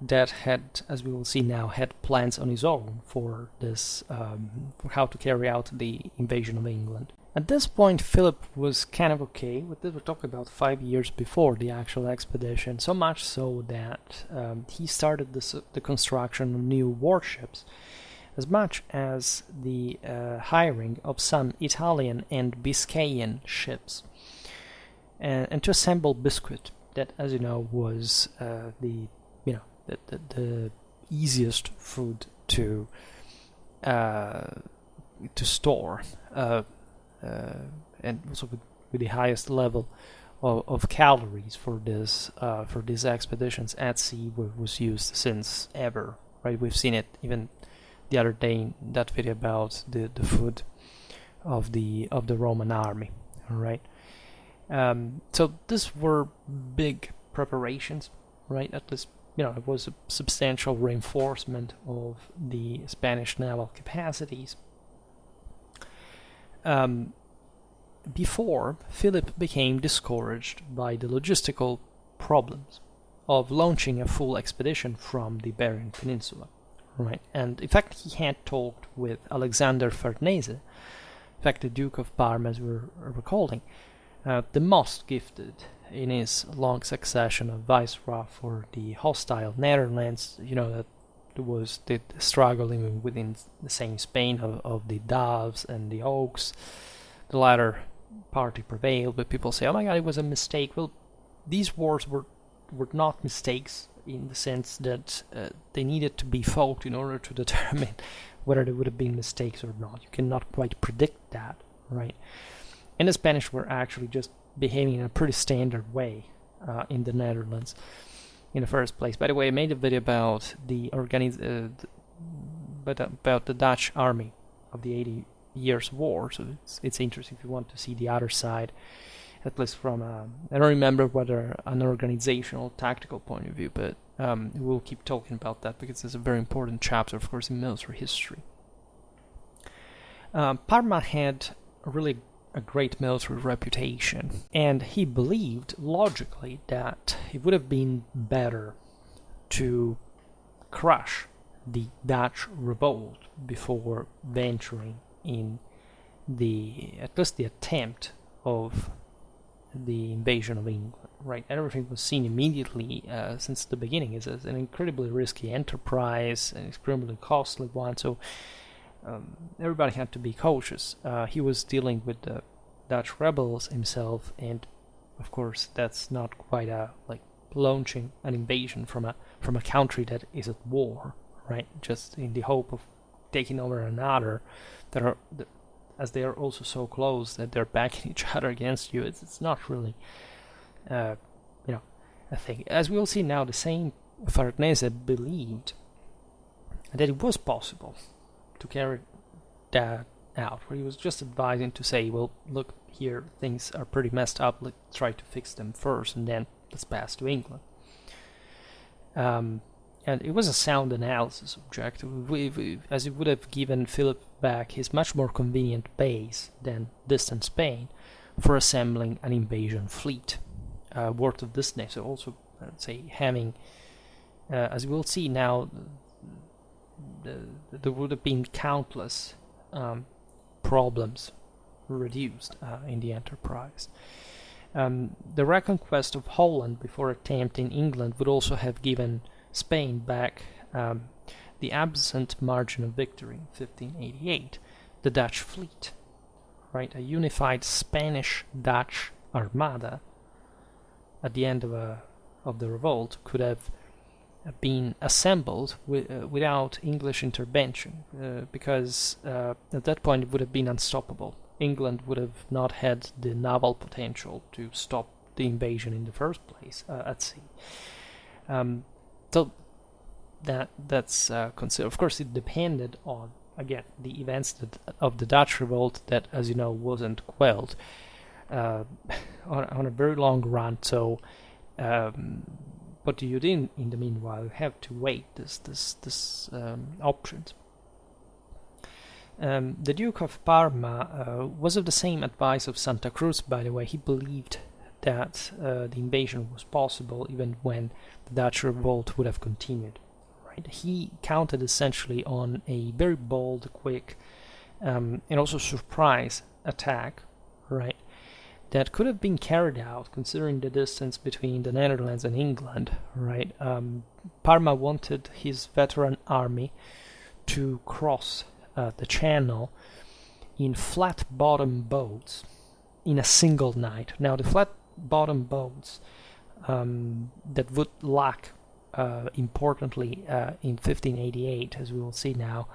that had, as we will see now, had plans on his own for this, for how to carry out the invasion of England. At this point, Philip was kind of okay with this. We're talking about 5 years before the actual expedition, so much so that he started the construction of new warships, as much as the hiring of some Italian and Biscayan ships, and to assemble biscuit, that, as you know, was the easiest food to store. And also with the highest level of calories for these expeditions at sea was used since ever, right? We've seen it even the other day in that video about the food of the Roman army, All right. So these were big preparations, right? At least, it was a substantial reinforcement of the Spanish naval capacities. Before, Philip became discouraged by the logistical problems of launching a full expedition from the Iberian Peninsula, right? And in fact, he had talked with Alexander Farnese, in fact, the Duke of Parma, as we're recalling, the most gifted in his long succession of viceroy for the hostile Netherlands, that was the struggle even within the same Spain of the Doves and the Oaks. The latter party prevailed, but people say, oh my god, it was a mistake. Well, these wars were not mistakes in the sense that they needed to be fought in order to determine whether there would have been mistakes or not. You cannot quite predict that, right? And the Spanish were actually just behaving in a pretty standard way in the Netherlands in the first place. By the way, I made a video about about the Dutch army of the 80 Years' War, so it's interesting if you want to see the other side, at least from I don't remember whether an organizational, tactical point of view, but we'll keep talking about that because it's a very important chapter, of course, in military history. Parma had a great military reputation, and he believed logically that it would have been better to crush the Dutch revolt before venturing in at least the attempt of the invasion of England, right? Everything was seen immediately since the beginning as an incredibly risky enterprise, an extremely costly one, so everybody had to be cautious. He was dealing with the Dutch rebels himself, and of course that's not quite launching an invasion from a country that is at war, right? Just in the hope of taking over another as they are also so close that they're backing each other against you. It's not really a thing. As we will see now, the same Farnese believed that it was possible to carry that out, where he was just advising to say, well, look, here things are pretty messed up, let's try to fix them first and then let's pass to England. And it was a sound analysis objective, as it would have given Philip back his much more convenient base than distant Spain for assembling an invasion fleet worth of this name. So also, let's say, having, as we'll see now, there would have been countless problems reduced in the enterprise. The reconquest of Holland before attempting England would also have given Spain back the absent margin of victory in 1588, the Dutch fleet, right? A unified Spanish-Dutch armada at the end of the revolt could have been assembled without English intervention, because at that point it would have been unstoppable. England would have not had the naval potential to stop the invasion in the first place at sea. So that's considered. Of course, it depended on, again, the events of the Dutch revolt that, as you know, wasn't quelled on a very long run. So, what do you do in the meanwhile? You have to wait this options. The Duke of Parma was of the same advice of Santa Cruz, by the way. He believed that the invasion was possible even when the Dutch revolt would have continued. Right? He counted essentially on a very bold, quick, and also surprise attack, right? That could have been carried out considering the distance between the Netherlands and England, right? Parma wanted his veteran army to cross the channel in flat-bottom boats in a single night. Now, the flat-bottom boats that would lack, importantly, in 1588, as we will see now,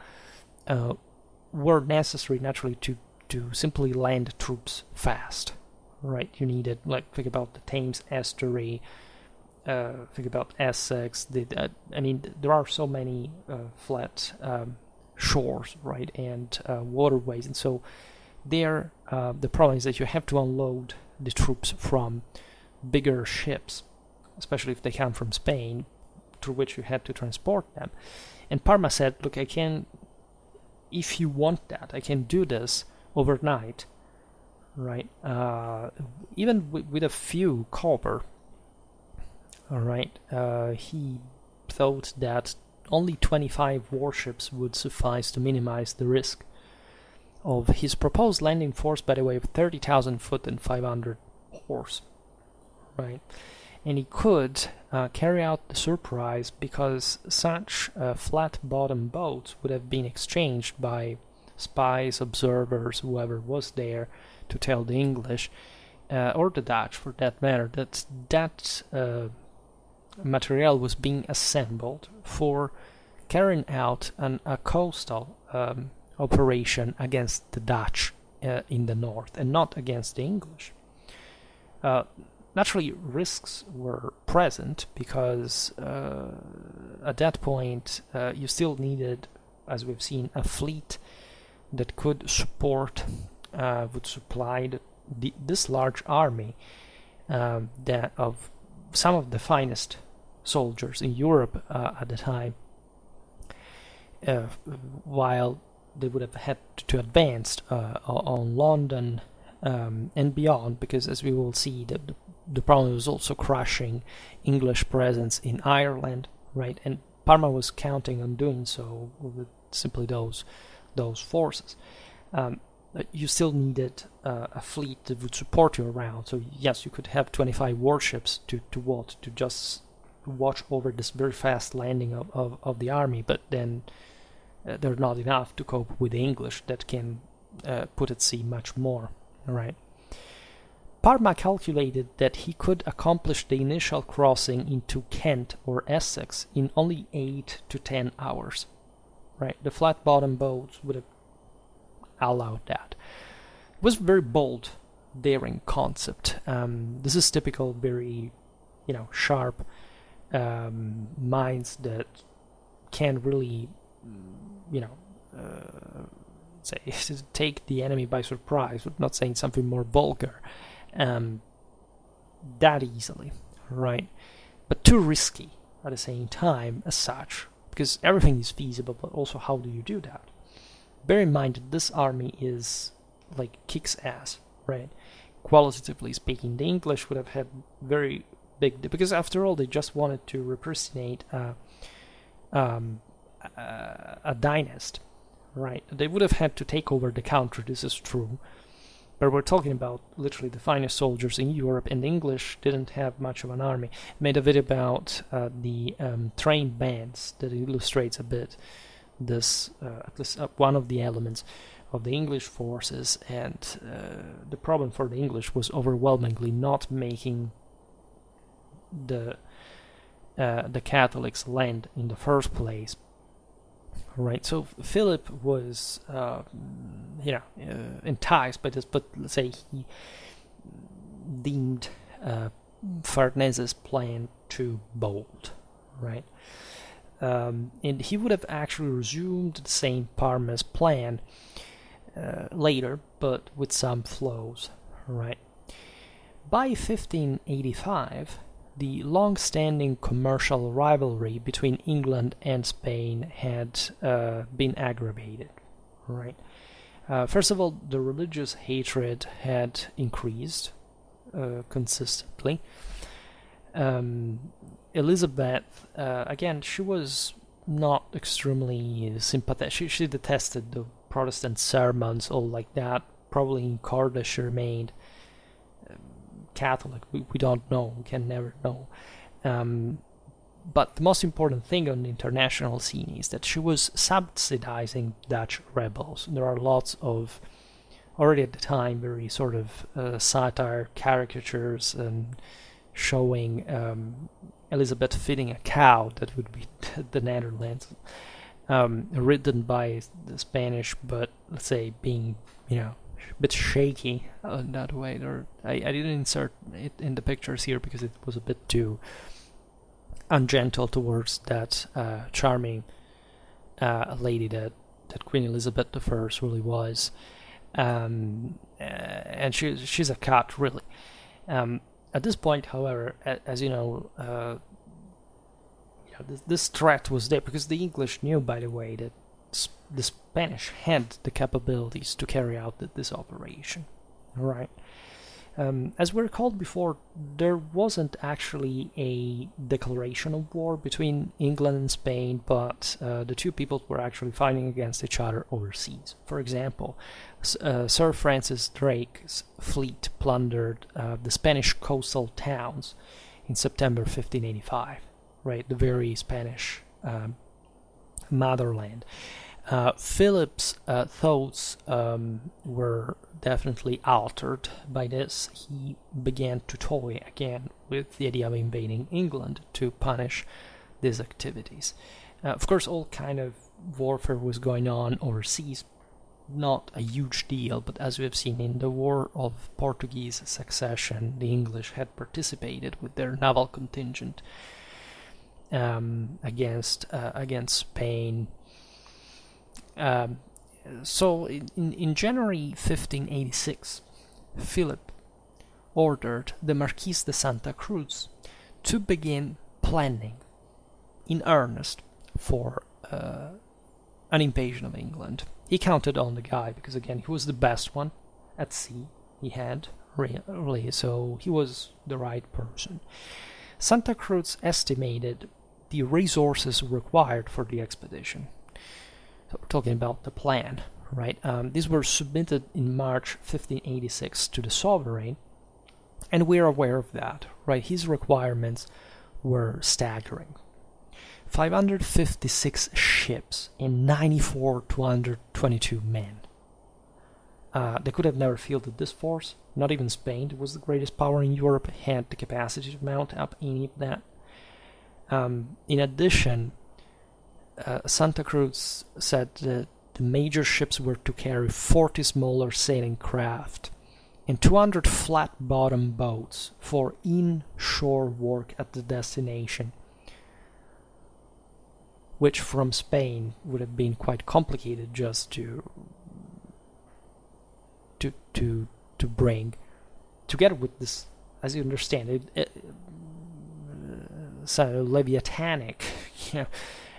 were necessary naturally to simply land troops fast. Right, you needed, think about the Thames estuary, think about Essex. There are so many flat shores, right, and waterways, and so their the problem is that you have to unload the troops from bigger ships, especially if they come from Spain, through which you had to transport them. And Parma said, look, I can, if you want that, I can do this overnight, right? Even with a few copper, all right? He thought that only 25 warships would suffice to minimize the risk of his proposed landing force, by the way, of 30,000 foot and 500 horse, right? And he could carry out the surprise because such flat-bottom boats would have been exchanged by spies, observers, whoever was there to tell the English, or the Dutch for that matter, that material was being assembled for carrying out a coastal operation against the Dutch in the north and not against the English. Naturally, risks were present because at that point you still needed, as we've seen, a fleet that could support, would supply this large army that of some of the finest soldiers in Europe at the time, while they would have had to advance on London and beyond, because as we will see, the problem was also crushing English presence in Ireland, right? And Parma was counting on doing so with simply those forces. You still needed a fleet that would support you around. So yes, you could have 25 warships to just watch over this very fast landing of the army, but then they're not enough to cope with the English that can put at sea much more, right? Parma calculated that he could accomplish the initial crossing into Kent or Essex in only 8 to 10 hours, right? The flat-bottom boats would have allowed that. It was a very bold, daring concept. This is typical, very, sharp minds that can really, say take the enemy by surprise, but not saying something more vulgar. That easily, right? But too risky at the same time as such, because everything is feasible, but also how do you do that? Bear in mind that this army is like kicks ass, right? Qualitatively speaking, the English would have had very big, because after all, they just wanted to impersonate a dynasty, right? They would have had to take over the country, this is true. But we're talking about literally the finest soldiers in Europe, and the English didn't have much of an army. I made a video about the trained bands that illustrates a bit this, at least one of the elements of the English forces, and the problem for the English was overwhelmingly not making the Catholics land in the first place. Right, so Philip was, enticed by this, but let's say he deemed Farnese's plan too bold, right? And he would have actually resumed St. Parma's plan later, but with some flaws, right? By 1585, the long-standing commercial rivalry between England and Spain had been aggravated, right? First of all, the religious hatred had increased consistently. Elizabeth, again, she was not extremely sympathetic. She detested the Protestant sermons, all like that. Probably in Cardiff she remained Catholic. We don't know. We can never know. But the most important thing on the international scene is that she was subsidizing Dutch rebels. There are lots of, already at the time, very sort of satire caricatures and showing Elizabeth feeding a cow, that would be the Netherlands, written by the Spanish, but let's say being, a bit shaky in that way. I didn't insert it in the pictures here because it was a bit too ungentle towards that charming lady that Queen Elizabeth I really was. and she's a cut, really. At this point, however, as you know, this threat was there because the English knew, by the way, that the Spanish had the capabilities to carry out this operation. Right. As we recalled before, there wasn't actually a declaration of war between England and Spain, but the two peoples were actually fighting against each other overseas. For example, Sir Francis Drake's fleet plundered the Spanish coastal towns in September 1585, right, the very Spanish motherland. Philip's thoughts were definitely altered by this. He began to toy again with the idea of invading England to punish these activities. Of course, all kind of warfare was going on overseas, not a huge deal, but as we have seen in the War of Portuguese Succession, the English had participated with their naval contingent against Spain. So in January 1586, Philip ordered the Marquis de Santa Cruz to begin planning in earnest for an invasion of England. He counted on the guy because, again, he was the best one at sea he had, really, so he was the right person. Santa Cruz estimated the resources required for the expedition. So we're talking about the plan, right? These were submitted in March 1586 to the sovereign, and we're aware of that, right? His requirements were staggering. 556 ships and 222 men. They could have never fielded this force. Not even Spain, that was the greatest power in Europe, had the capacity to mount up any of that. In addition, Santa Cruz said that the major ships were to carry 40 smaller sailing craft and 200 flat-bottom boats for inshore work at the destination, which from Spain would have been quite complicated just to bring. Together with this, as you understand it, Leviathanic,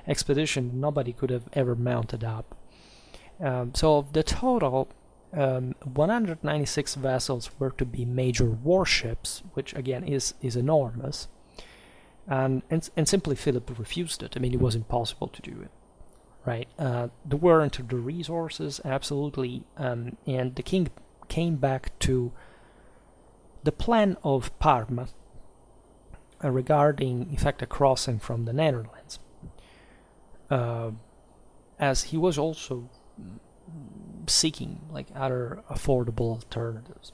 expedition nobody could have ever mounted up. So of the total, 196 vessels were to be major warships, which again is enormous, and simply Philip refused it. I mean, it was impossible to do it, right? There weren't the resources, absolutely, and the king came back to the plan of Parma regarding, in fact, a crossing from the Netherlands. As he was also seeking like other affordable alternatives.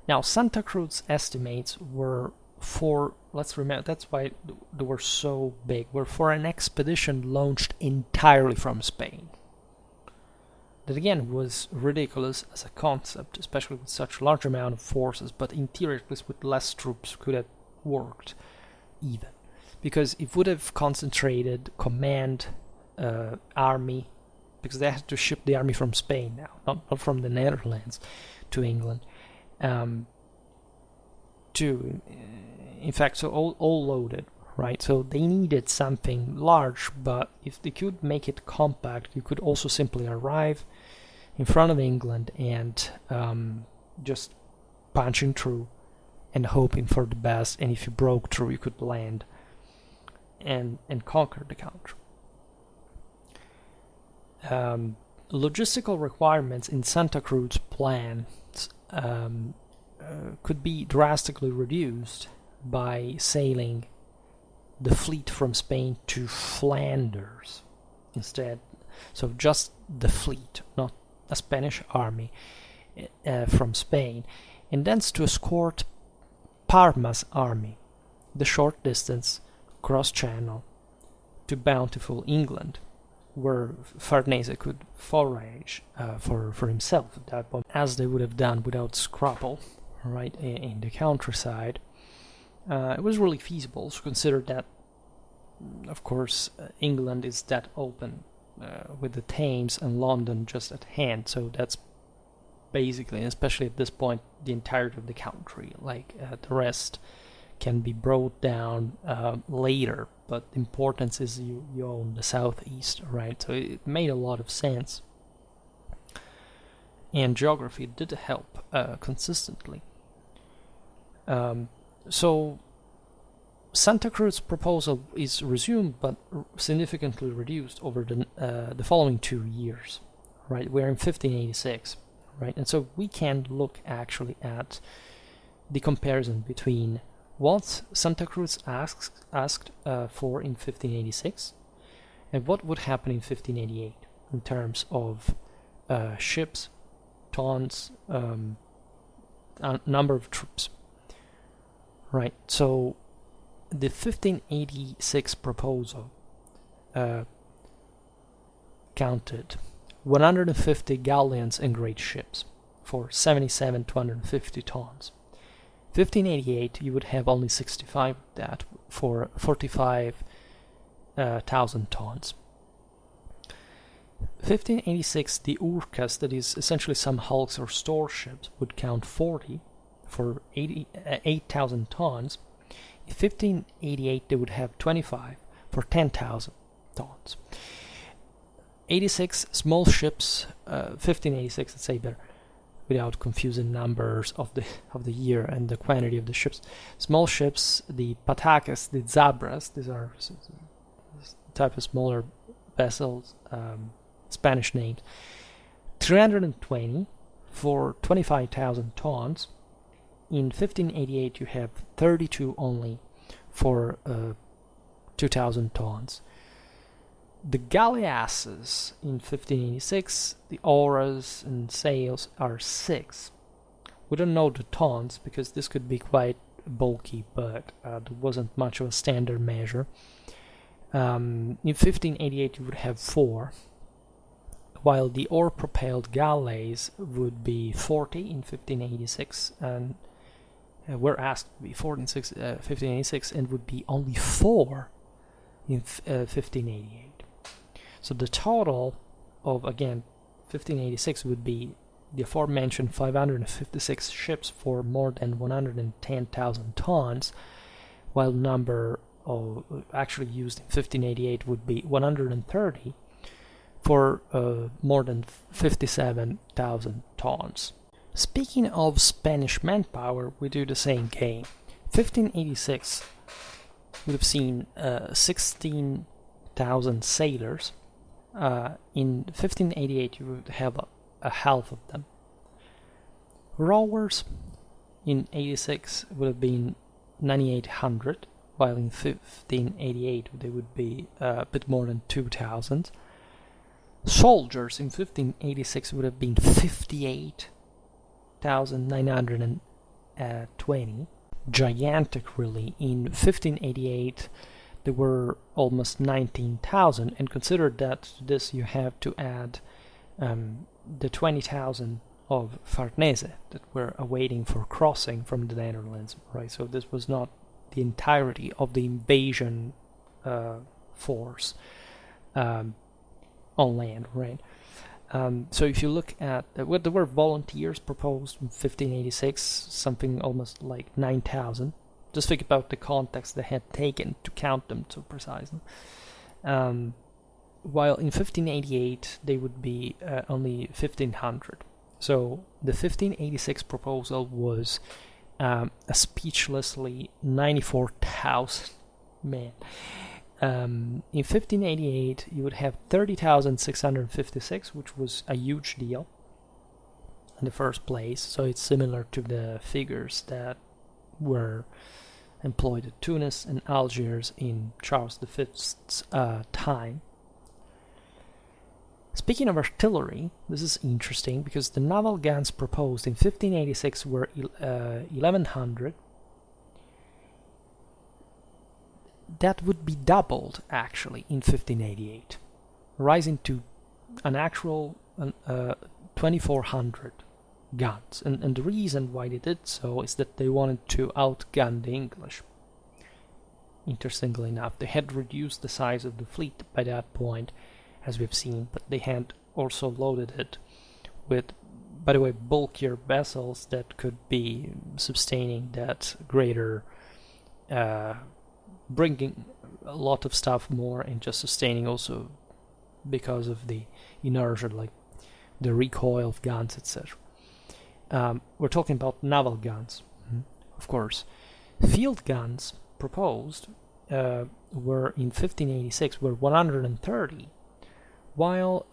Now, Santa Cruz estimates were for, let's remember, that's why they were so big, were for an expedition launched entirely from Spain. That again was ridiculous as a concept, especially with such a large amount of forces, but in theory, at least with less troops, could have worked even. Because it would have concentrated command, army, because they had to ship the army from Spain now, not from the Netherlands to England. In fact, so all loaded, right? So they needed something large, but if they could make it compact, you could also simply arrive in front of England and just punching through and hoping for the best, and if you broke through, you could land and conquer the country. Logistical requirements in Santa Cruz plans could be drastically reduced by sailing the fleet from Spain to Flanders instead. So just the fleet, not a Spanish army, from Spain, and thence to escort Parma's army the short distance cross-channel to bountiful England, where Farnese could forage for himself at that point, as they would have done without scruple, right, in the countryside. It was really feasible, so consider that, of course, England is that open with the Thames and London just at hand, so that's basically, and especially at this point, the entirety of the country. The rest can be brought down later, but the importance is you own the southeast, right? So it made a lot of sense. And geography did help consistently. So Santa Cruz proposal is resumed, but significantly reduced over the following 2 years, right? We're in 1586, right? And so we can look actually at the comparison between what Santa Cruz asked for in 1586 and what would happen in 1588 in terms of ships, tons, number of troops, right? So the 1586 proposal counted 150 galleons and great ships for 77 to 150 tons. 1588 you would have only 65 of that for 45,000 tons. 1586 the Urkas, that is essentially some hulks or store ships, would count 40 for 8,000 tons. In 1588 they would have 25 for 10,000 tons. 86 small ships, 1586, let's say better, without confusing numbers of the year and the quantity of the ships. Small ships, the patakas, the zabras, these are type of smaller vessels, Spanish names. 320 for 25,000 tons. In 1588 you have 32 only for 2,000 tons. The galleasses in 1586, the auras and sails are 6. We don't know the tons because this could be quite bulky, but there wasn't much of a standard measure. In 1588 you would have 4, while the oar-propelled galleys would be 40 in 1586, and were asked to be 40 in 1586, and would be only 4 in 1588. So the total of, again, 1586 would be the aforementioned 556 ships for more than 110,000 tons, while the number of actually used in 1588 would be 130 for more than 57,000 tons. Speaking of Spanish manpower, we do the same game. 1586 would have seen 16,000 sailors. In 1588 you would have a half of them. Rowers in 86 would have been 9,800, while in 1588 they would be a bit more than 2,000. Soldiers in 1586 would have been 58,920. Gigantic, really. In 1588 there were almost 19,000, and consider that to this you have to add the 20,000 of Farnese that were awaiting for crossing from the Netherlands, right? So this was not the entirety of the invasion force on land, right? So if you look at what there were volunteers proposed in 1586, something almost like 9,000. Just think about the context they had taken to count them so precisely. While in 1588 they would be only 1,500. So the 1586 proposal was a speechlessly 94,000 men. In 1588 you would have 30,656, which was a huge deal in the first place. So it's similar to the figures that were employed at Tunis and Algiers in Charles V's time. Speaking of artillery, this is interesting because the naval guns proposed in 1586 were 1,100. That would be doubled actually in 1588, rising to an actual 2,400 guns. And the reason why they did so is that they wanted to outgun the English. Interestingly enough, they had reduced the size of the fleet by that point, as we've seen, but they had also loaded it with by the way, bulkier vessels that could be sustaining that greater, bringing a lot of stuff more and just sustaining also because of the inertia, like the recoil of guns, etc. We're talking about naval guns, of course. Field guns proposed were in 1586 were 130, while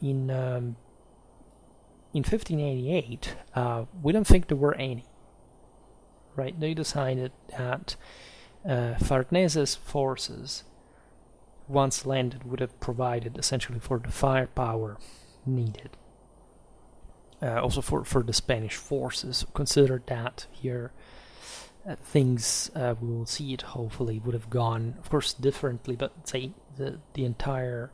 in 1588 we don't think there were any. Right? They decided that Farnese's forces, once landed, would have provided essentially for the firepower needed. Also for the Spanish forces. Consider that here things, we will see it hopefully, would have gone, of course, differently, but say the entire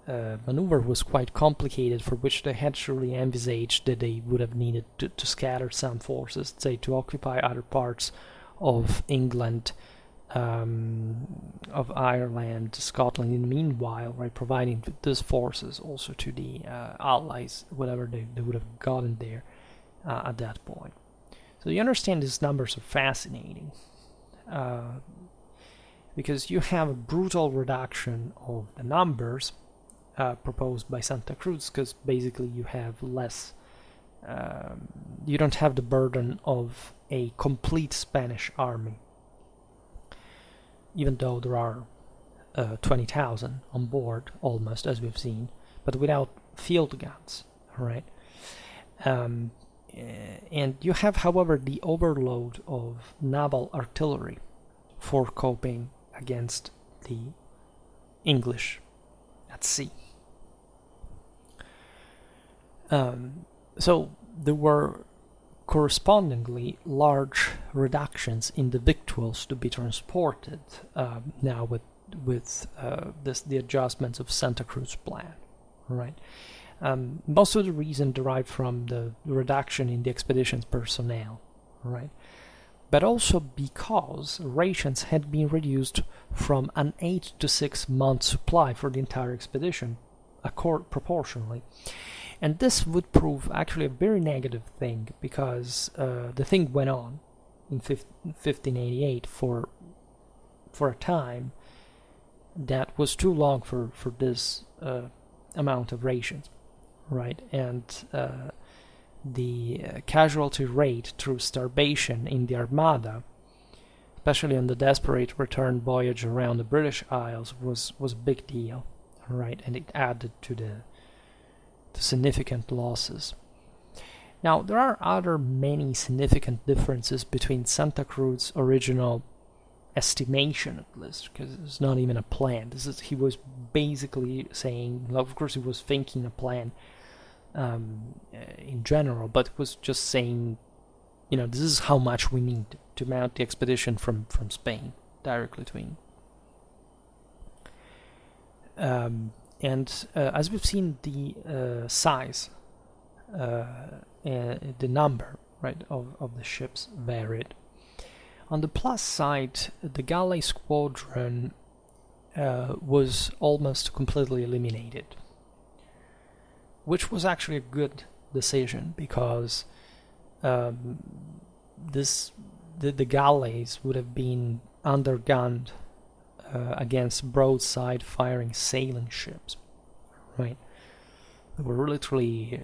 maneuver was quite complicated, for which they had surely envisaged that they would have needed to scatter some forces, say to occupy other parts of England, of Ireland, Scotland in the meanwhile, right, providing these forces also to the Allies, whatever they would have gotten there at that point. So you understand these numbers are fascinating, because you have a brutal reduction of the numbers proposed by Santa Cruz, because basically you have less, you don't have the burden of a complete Spanish army, even though there are 20,000 on board, almost, as we've seen, but without field guns, right? And you have, however, the overload of naval artillery for coping against the English at sea. So there were correspondingly large reductions in the victuals to be transported now with the adjustments of Santa Cruz plan, right? Most of the reason derived from the reduction in the expedition's personnel, right? But also because rations had been reduced from an 8 to 6 month supply for the entire expedition, proportionally. And this would prove actually a very negative thing, because the thing went on in 1588 for a time that was too long for this amount of rations, right? And the casualty rate through starvation in the Armada, especially on the desperate return voyage around the British Isles, was a big deal, right? And it added to the significant losses. Now, there are other many significant differences between Santa Cruz's original estimation, at least, because it's not even a plan. He was basically saying, well, of course he was thinking a plan in general, but was just saying, this is how much we need to mount the expedition from Spain directly to England. And as we've seen, the size, the number, right, of the ships varied. On the plus side, the galley squadron was almost completely eliminated, which was actually a good decision, because the galleys would have been undergunned against broadside firing sailing ships, right? They were literally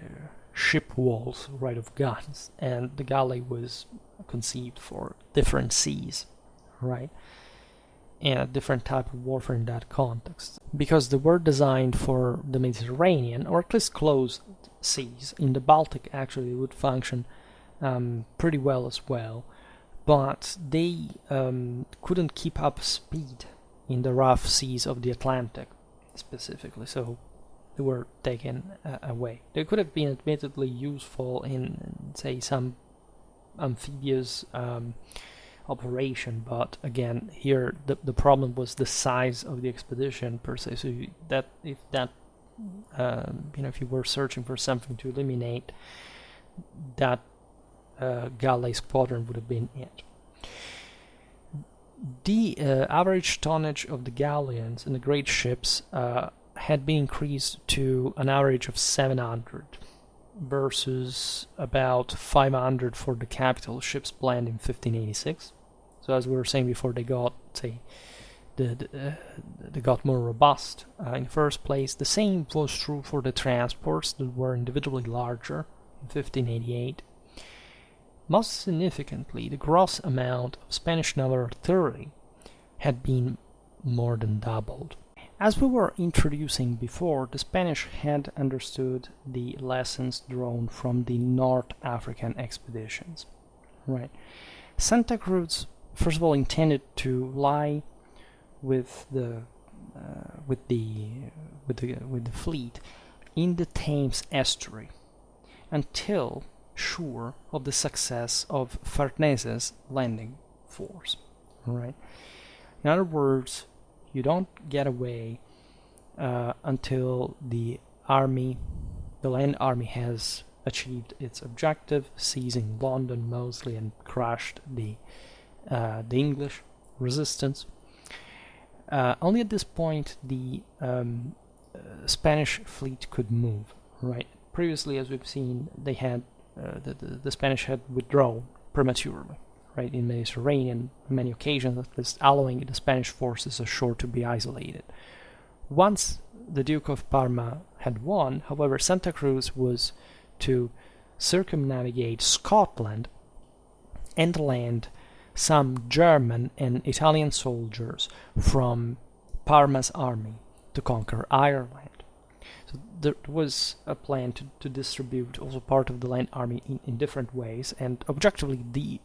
ship walls, right, of guns, and the galley was conceived for different seas, right? And a different type of warfare in that context, because they were designed for the Mediterranean, or at least closed seas. In the Baltic, actually, they would function pretty well as well, but they couldn't keep up speed in the rough seas of the Atlantic, specifically, so they were taken away. They could have been admittedly useful in, say, some amphibious operation, but again, here the problem was the size of the expedition per se. So if you were searching for something to eliminate, that galley squadron would have been it. The average tonnage of the galleons and the great ships had been increased to an average of 700, versus about 500 for the capital ships planned in 1586. So as we were saying before, they got they got more robust in the first place. The same was true for the transports that were individually larger in 1588. Most significantly, the gross amount of Spanish naval artillery had been more than doubled. As we were introducing before, the Spanish had understood the lessons drawn from the North African expeditions. Right. Santa Cruz, first of all, intended to lie with the fleet in the Thames estuary until sure of the success of Farnese's landing force. Right. In other words, you don't get away until the land army has achieved its objective, seizing London mostly and crushed the English resistance. Only at this point the Spanish fleet could move. Right. Previously, as we've seen, they had the Spanish had withdrawn prematurely. Right, in Mediterranean, on many occasions, at least allowing the Spanish forces ashore to be isolated. Once the Duke of Parma had won, however, Santa Cruz was to circumnavigate Scotland and land some German and Italian soldiers from Parma's army to conquer Ireland. So there was a plan to distribute also part of the land army in different ways, and objectively the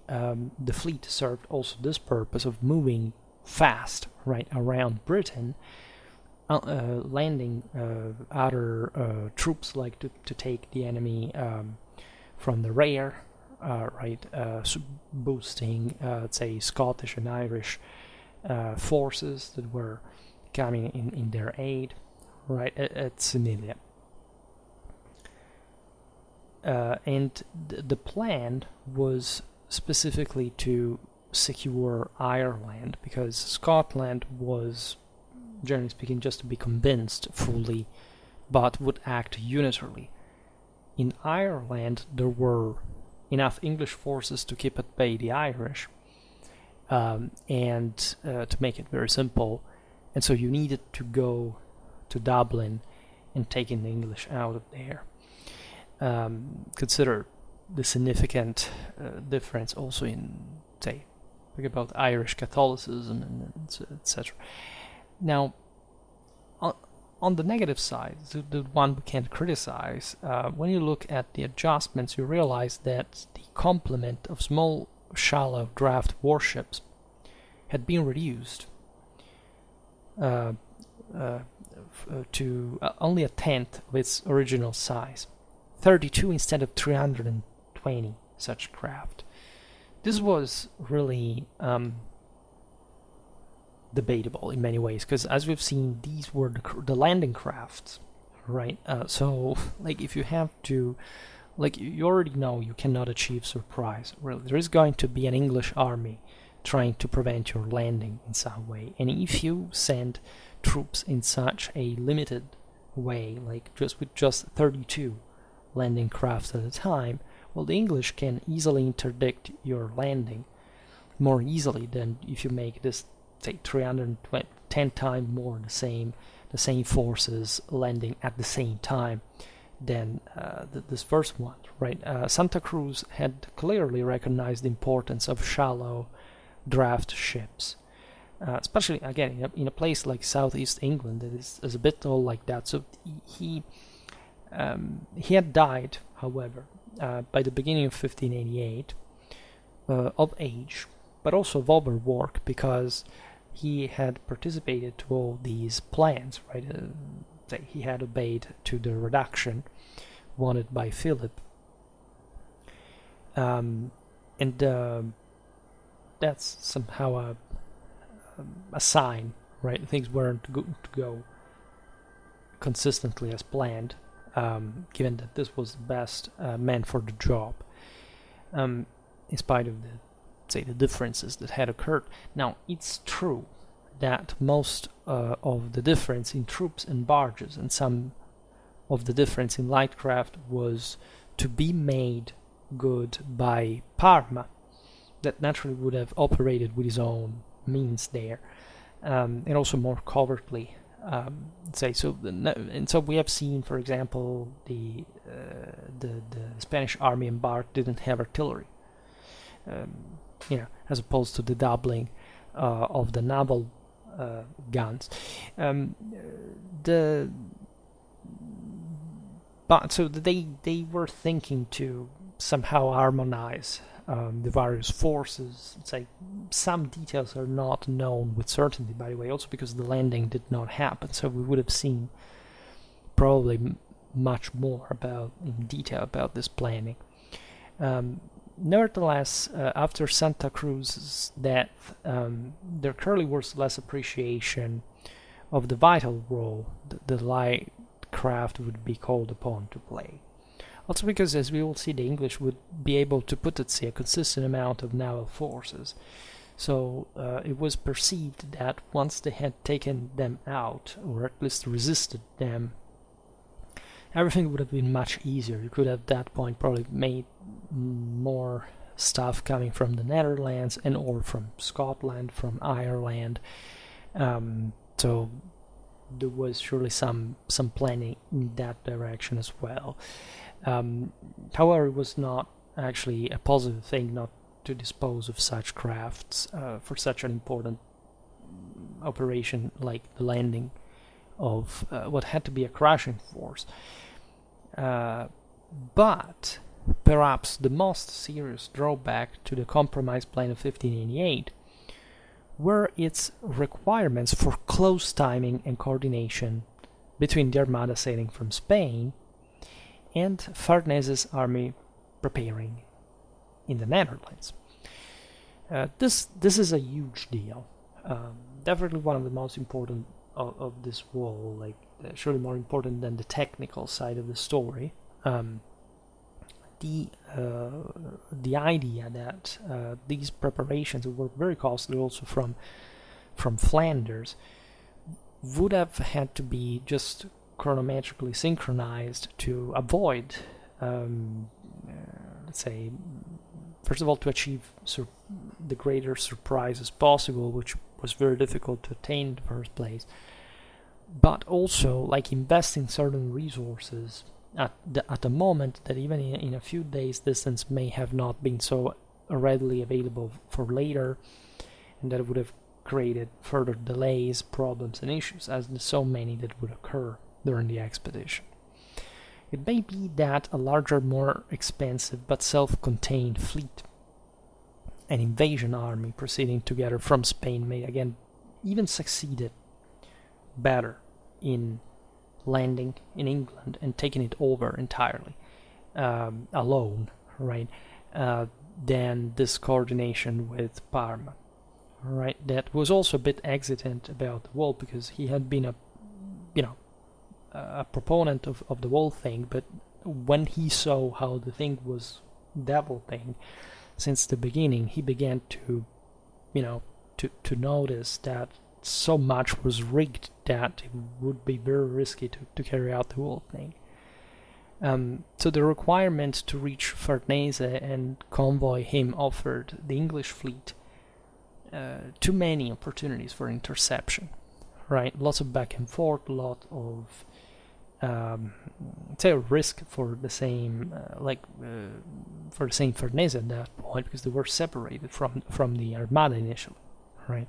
fleet served also this purpose of moving fast right around Britain, landing other troops like to take the enemy from the rear, boosting let's say Scottish and Irish forces that were coming in their aid. Right, at Senilia. And the plan was specifically to secure Ireland, because Scotland was, generally speaking, just to be convinced fully, but would act unitarily. In Ireland, there were enough English forces to keep at bay the Irish, and to make it very simple, and so you needed to go to Dublin and taking the English out of there. Consider the significant difference also in, say, think about Irish Catholicism and etc. Now, on the negative side, the one we can't criticize, when you look at the adjustments, you realize that the complement of small, shallow draft warships had been reduced to only a tenth of its original size, 32 instead of 320 such craft. This was really debatable in many ways, because as we've seen, these were the landing crafts, right? So, like, if you have to, like, you already know you cannot achieve surprise. Really, there is going to be an English army trying to prevent your landing in some way, and if you send troops in such a limited way, like with just 32 landing crafts at a time, well, the English can easily interdict your landing more easily than if you make this, say, 310 times more the same forces landing at the same time than this first one, right? Santa Cruz had clearly recognized the importance of shallow draft ships. Especially again in a place like southeast England that is a bit all like that. So he had died, however, by the beginning of 1588, of age, but also of overwork, because he had participated to all these plans. Right, he had obeyed to the reduction wanted by Philip, and that's somehow a sign, right? Things weren't going to go consistently as planned, given that this was the best man for the job, in spite of the differences that had occurred. Now, it's true that most of the difference in troops and barges, and some of the difference in light craft, was to be made good by Parma, that naturally would have operated with his own means there, and also more covertly. And so we have seen, for example, the Spanish army embarked didn't have artillery, as opposed to the doubling of the naval guns. So they were thinking to somehow harmonize the various forces. Some details are not known with certainty, by the way, also because the landing did not happen, so we would have seen probably much more in detail about this planning. Nevertheless, after Santa Cruz's death, there clearly was less appreciation of the vital role the light craft would be called upon to play. Also because, as we will see, the English would be able to put at sea a consistent amount of naval forces. So it was perceived that once they had taken them out, or at least resisted them, everything would have been much easier. You could have at that point probably made more stuff coming from the Netherlands or from Scotland, from Ireland. So there was surely some planning in that direction as well. However, it was not actually a positive thing not to dispose of such crafts for such an important operation like the landing of what had to be a crushing force. But perhaps the most serious drawback to the compromise plan of 1588 were its requirements for close timing and coordination between the Armada sailing from Spain and Farnese's army preparing in the Netherlands. This is a huge deal. Definitely one of the most important of this war, surely more important than the technical side of the story. The idea that these preparations were very costly also from Flanders would have had to be just chronometrically synchronized to avoid, first of all, to achieve the greater surprises possible, which was very difficult to attain in the first place, but also investing certain resources at a moment that even in a few days distance may have not been so readily available for later, and that would have created further delays, problems, and issues, as there's so many that would occur during the expedition. It may be that a larger, more expensive but self-contained fleet, an invasion army proceeding together from Spain, may again even succeeded better in landing in England and taking it over entirely alone, right? Than this coordination with Parma, right? That was also a bit hesitant about the wall because he had been a proponent of the whole thing, but when he saw how the thing was developing since the beginning, he began to notice that so much was rigged that it would be very risky to carry out the whole thing. So the requirement to reach Farnese and convoy him offered the English fleet too many opportunities for interception, right? Lots of back and forth, a lot of risk for the same Farnese at that point, because they were separated from the Armada initially, right?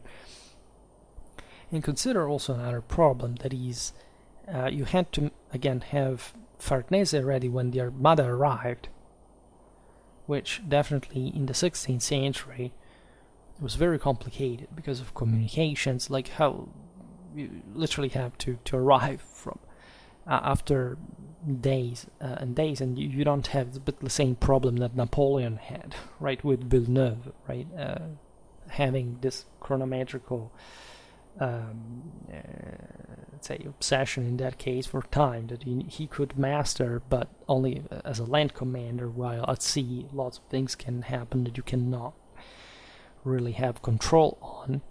And consider also another problem, that is, you had to again have Farnese ready when the Armada arrived, which definitely in the 16th century was very complicated because of communications, like how you literally have to arrive from after days and days, and you don't have the same problem that Napoleon had, right, with Villeneuve, right, having this chronometrical obsession in that case for time that he could master, but only as a land commander, while at sea lots of things can happen that you cannot really have control on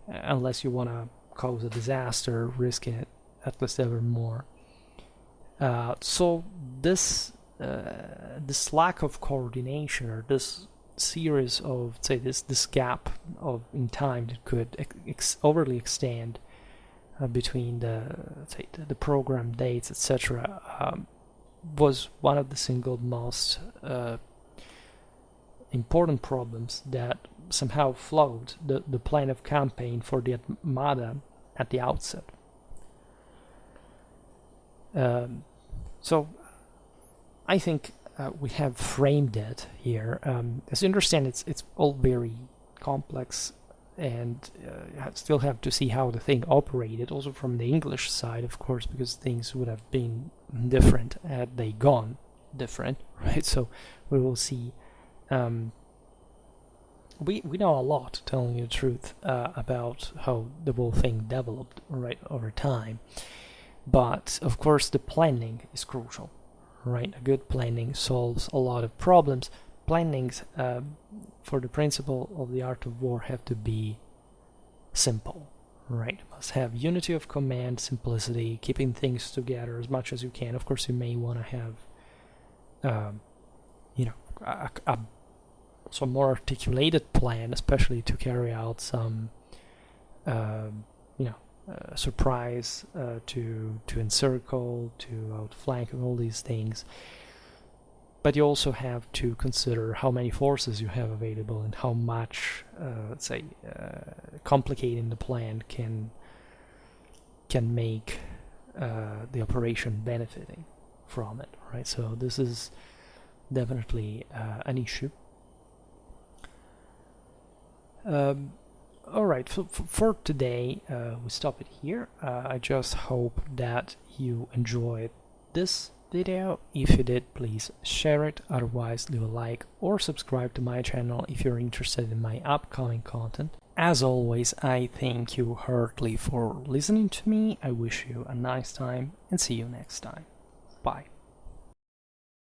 unless you want to cause a disaster, risking it at least ever more. So this this lack of coordination, or this series of, say, this gap of in time that could overly extend between the program dates, etc., was one of the single most important problems that somehow flowed the plan of campaign for the Armada at the outset. So I think we have framed it here. As you understand, it's all very complex, and still have to see how the thing operated, also from the English side, of course, because things would have been different had they gone different, right? So we will see. We know a lot, telling you the truth, about how the whole thing developed, right, over time. But of course, the planning is crucial, right? A good planning solves a lot of problems. Plannings, for the principle of the art of war, have to be simple, right? Must have unity of command, simplicity, keeping things together as much as you can. Of course, you may want to have, a more articulated plan, especially to carry out some, surprise, to encircle, to outflank, and all these things. But you also have to consider how many forces you have available and how much, complicating the plan can make the operation benefiting from it, right? So this is definitely an issue. Alright, for today, we stop it here. I just hope that you enjoyed this video. If you did, please share it. Otherwise, leave a like or subscribe to my channel if you're interested in my upcoming content. As always, I thank you heartily for listening to me. I wish you a nice time and see you next time. Bye.